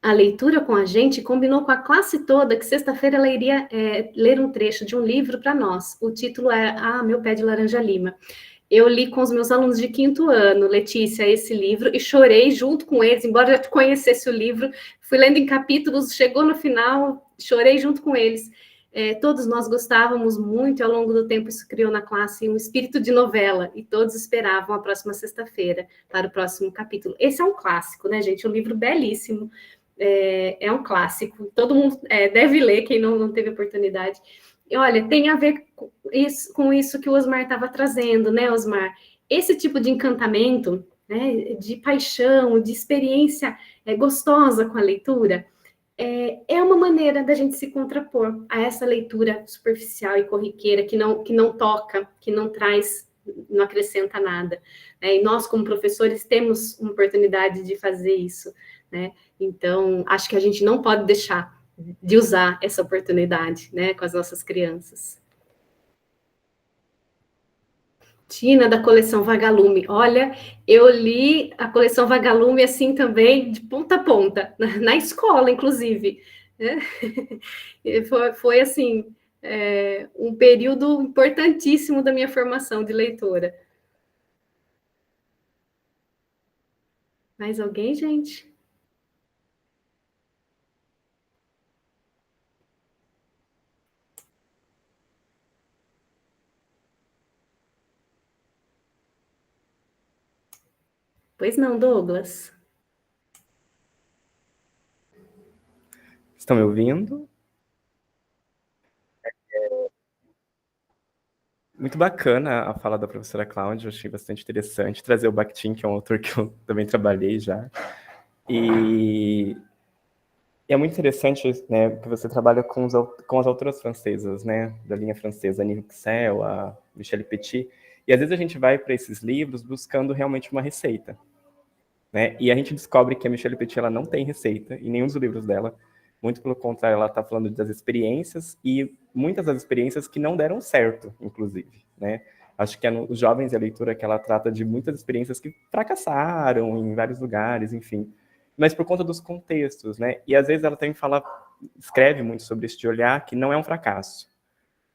B: a leitura com a gente, combinou com a classe toda que sexta-feira ela iria ler um trecho de um livro para nós. O título era Meu Pé de Laranja Lima. Eu li com os meus alunos de 5º ano, Letícia, esse livro, e chorei junto com eles, embora eu conhecesse o livro, fui lendo em capítulos, chegou no final, chorei junto com eles. Todos nós gostávamos muito, e ao longo do tempo isso criou na classe um espírito de novela, e todos esperavam a próxima sexta-feira para o próximo capítulo. Esse é um clássico, né, gente? Um livro belíssimo, é um clássico, todo mundo deve ler, quem não teve oportunidade. E, olha, tem a ver com isso que o Osmar estava trazendo, né, Osmar? Esse tipo de encantamento, né, de paixão, de experiência gostosa com a leitura, é uma maneira da gente se contrapor a essa leitura superficial e corriqueira, que não toca, que não traz, não acrescenta nada. E nós, como professores, temos uma oportunidade de fazer isso, né? Então, acho que a gente não pode deixar de usar essa oportunidade, né, com as nossas crianças. Tina, da coleção Vagalume. Olha, eu li a coleção Vagalume assim também, de ponta a ponta, na escola, inclusive. Né? Foi assim, um período importantíssimo da minha formação de leitora. Mais alguém, gente? Pois não, Douglas.
K: Estão me ouvindo? Muito bacana a fala da professora Cláudia, eu achei bastante interessante trazer o Bakhtin, que é um autor que eu também trabalhei já. E é muito interessante, né, que você trabalha com as autoras francesas, né, da linha francesa, Annie Huxel, a Michelle Petit, e às vezes a gente vai para esses livros buscando realmente uma receita, né, e a gente descobre que a Michelle Petit, ela não tem receita em nenhum dos livros dela, muito pelo contrário, ela está falando das experiências, e muitas das experiências que não deram certo, inclusive, né. Acho que é nos Jovens e a Leitura que ela trata de muitas experiências que fracassaram em vários lugares, enfim, mas por conta dos contextos, né? E às vezes ela também escreve muito sobre este olhar que não é um fracasso.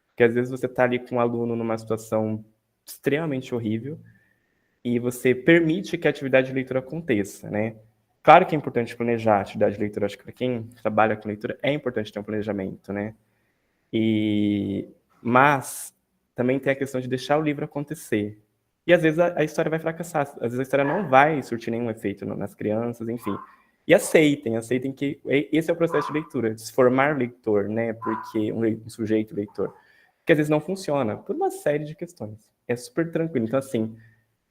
K: Porque às vezes você está ali com um aluno numa situação extremamente horrível e você permite que a atividade de leitura aconteça, né? Claro que é importante planejar a atividade de leitura, acho que para quem trabalha com leitura é importante ter um planejamento, né? Mas também tem a questão de deixar o livro acontecer. E às vezes a história vai fracassar, às vezes a história não vai surtir nenhum efeito nas crianças, enfim. E aceitem que esse é o processo de leitura, de se formar leitor, né? Porque um sujeito leitor. Porque às vezes não funciona, por uma série de questões. É super tranquilo. Então, assim,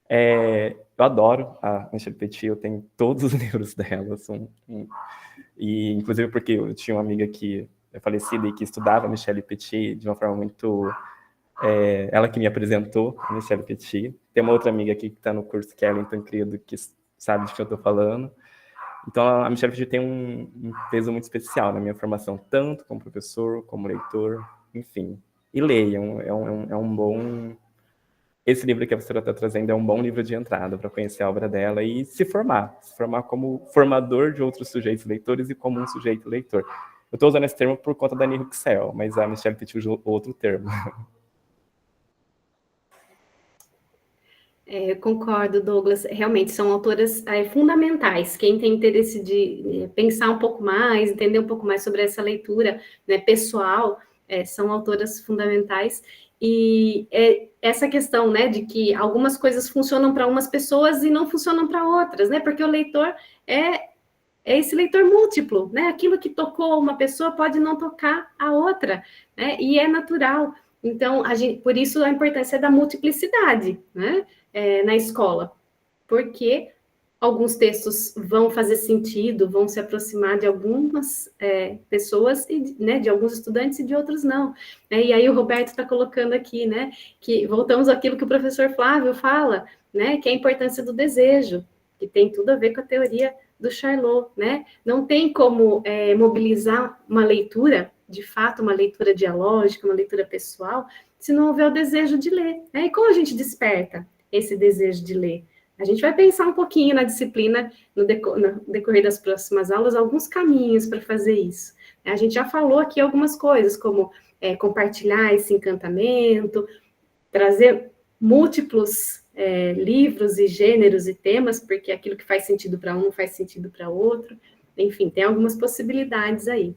K: eu adoro a Michelle Petit, eu tenho todos os livros dela, e inclusive porque eu tinha uma amiga que é falecida e que estudava Michelle Petit de uma forma muito... ela que me apresentou, a Michelle Petit. Tem uma outra amiga aqui que está no curso, que é a Ellen Credo, que sabe de que eu estou falando. Então, a Michelle Petit tem um peso muito especial na minha formação, tanto como professor, como leitor, enfim. E leiam, é um bom... Esse livro que a professora está trazendo é um bom livro de entrada para conhecer a obra dela e se formar como formador de outros sujeitos leitores e como um sujeito leitor. Eu estou usando esse termo por conta da Annie Huxel, mas a Michelle Petit usou outro termo.
B: Eu concordo, Douglas. Realmente são autoras fundamentais. Quem tem interesse de pensar um pouco mais, entender um pouco mais sobre essa leitura, né, pessoal, são autoras fundamentais. E essa questão, né, de que algumas coisas funcionam para umas pessoas e não funcionam para outras, né? Porque o leitor é esse leitor múltiplo, né? Aquilo que tocou uma pessoa pode não tocar a outra, né? E é natural. Então, por isso a importância da multiplicidade, né? Na escola, porque alguns textos vão fazer sentido, vão se aproximar de algumas pessoas, né, de alguns estudantes e de outros não. E aí o Roberto está colocando aqui, né, que voltamos àquilo que o professor Flávio fala, né, que é a importância do desejo, que tem tudo a ver com a teoria do Charlot, né? Não tem como mobilizar uma leitura, de fato, uma leitura dialógica, uma leitura pessoal, se não houver o desejo de ler, né? E como a gente desperta esse desejo de ler? A gente vai pensar um pouquinho na disciplina, no decorrer das próximas aulas, alguns caminhos para fazer isso. A gente já falou aqui algumas coisas, como compartilhar esse encantamento, trazer múltiplos livros e gêneros e temas, porque aquilo que faz sentido para um faz sentido para outro. Enfim, tem algumas possibilidades aí.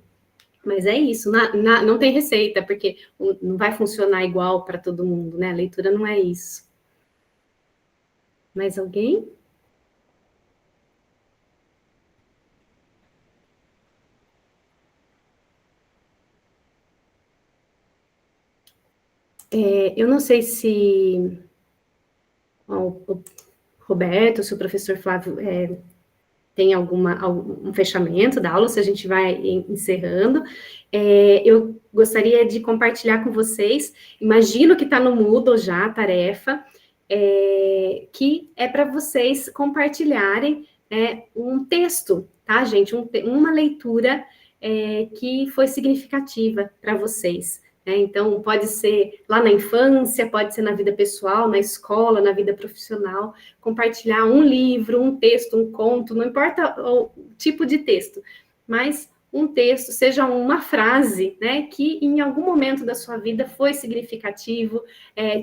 B: Mas é isso, não tem receita, porque não vai funcionar igual para todo mundo, né? A leitura não é isso. Mais alguém? Eu não sei se o Roberto, se o professor Flávio tem um fechamento da aula, se a gente vai encerrando. Eu gostaria de compartilhar com vocês, imagino que está no Moodle já a tarefa, que é para vocês compartilharem um texto, tá, gente? Uma leitura que foi significativa para vocês. Então, pode ser lá na infância, pode ser na vida pessoal, na escola, na vida profissional, compartilhar um livro, um texto, um conto, não importa o tipo de texto, mas um texto, seja uma frase, né, que em algum momento da sua vida foi significativo,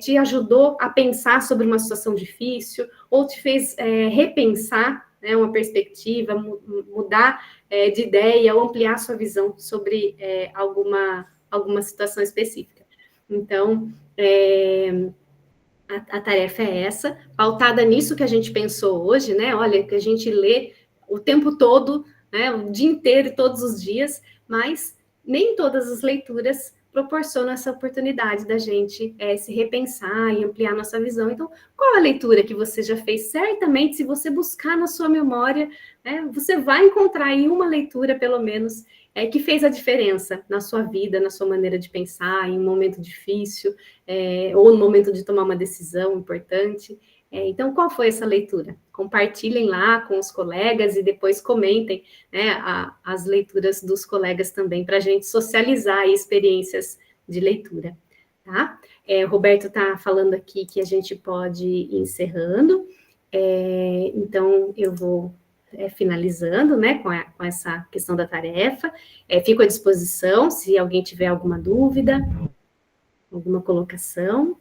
B: te ajudou a pensar sobre uma situação difícil, ou te fez repensar, né, uma perspectiva, mudar de ideia, ou ampliar sua visão sobre alguma situação específica. Então, a tarefa é essa, pautada nisso que a gente pensou hoje, né? Olha, que a gente lê o tempo todo, né? O dia inteiro, todos os dias, mas nem todas as leituras proporcionam essa oportunidade da gente se repensar e ampliar nossa visão. Então, qual a leitura que você já fez? Certamente, se você buscar na sua memória, né, você vai encontrar aí uma leitura, pelo menos, que fez a diferença na sua vida, na sua maneira de pensar, em um momento difícil, ou no momento de tomar uma decisão importante. Então, qual foi essa leitura? Compartilhem lá com os colegas e depois comentem, né, as leituras dos colegas também, para a gente socializar experiências de leitura, tá? O Roberto está falando aqui que a gente pode ir encerrando, então eu vou finalizando, né, com essa questão da tarefa. Fico à disposição, se alguém tiver alguma dúvida, alguma colocação.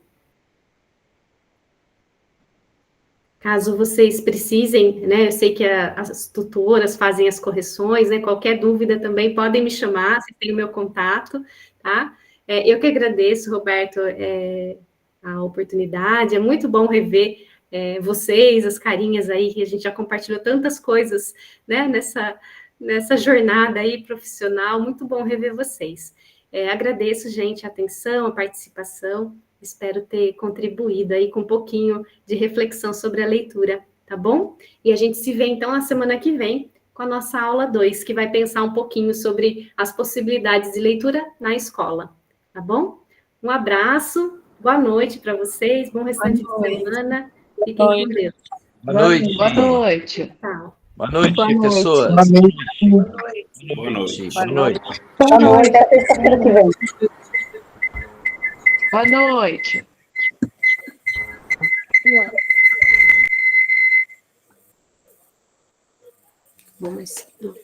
B: Caso vocês precisem, né, eu sei que as tutoras fazem as correções, né, qualquer dúvida também podem me chamar, vocês têm o meu contato, tá? Eu que agradeço, Roberto, a oportunidade, é muito bom rever vocês, as carinhas aí, que a gente já compartilhou tantas coisas, né, nessa jornada aí profissional, muito bom rever vocês. Agradeço, gente, a atenção, a participação, espero ter contribuído aí com um pouquinho de reflexão sobre a leitura, tá bom? E a gente se vê, então, na semana que vem, com a nossa aula 2, que vai pensar um pouquinho sobre as possibilidades de leitura na escola, tá bom? Um abraço, boa noite para vocês, bom restante de semana, fiquem com Deus.
J: Boa noite.
E: Boa noite.
B: Tchau.
J: Boa noite,
E: Boa noite.
J: pessoas.
L: Boa noite.
J: Boa noite. Boa noite.
L: Boa noite, até terça-feira que vem.
E: Boa noite. Bom, mas não.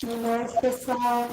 L: Boa noite, pessoal.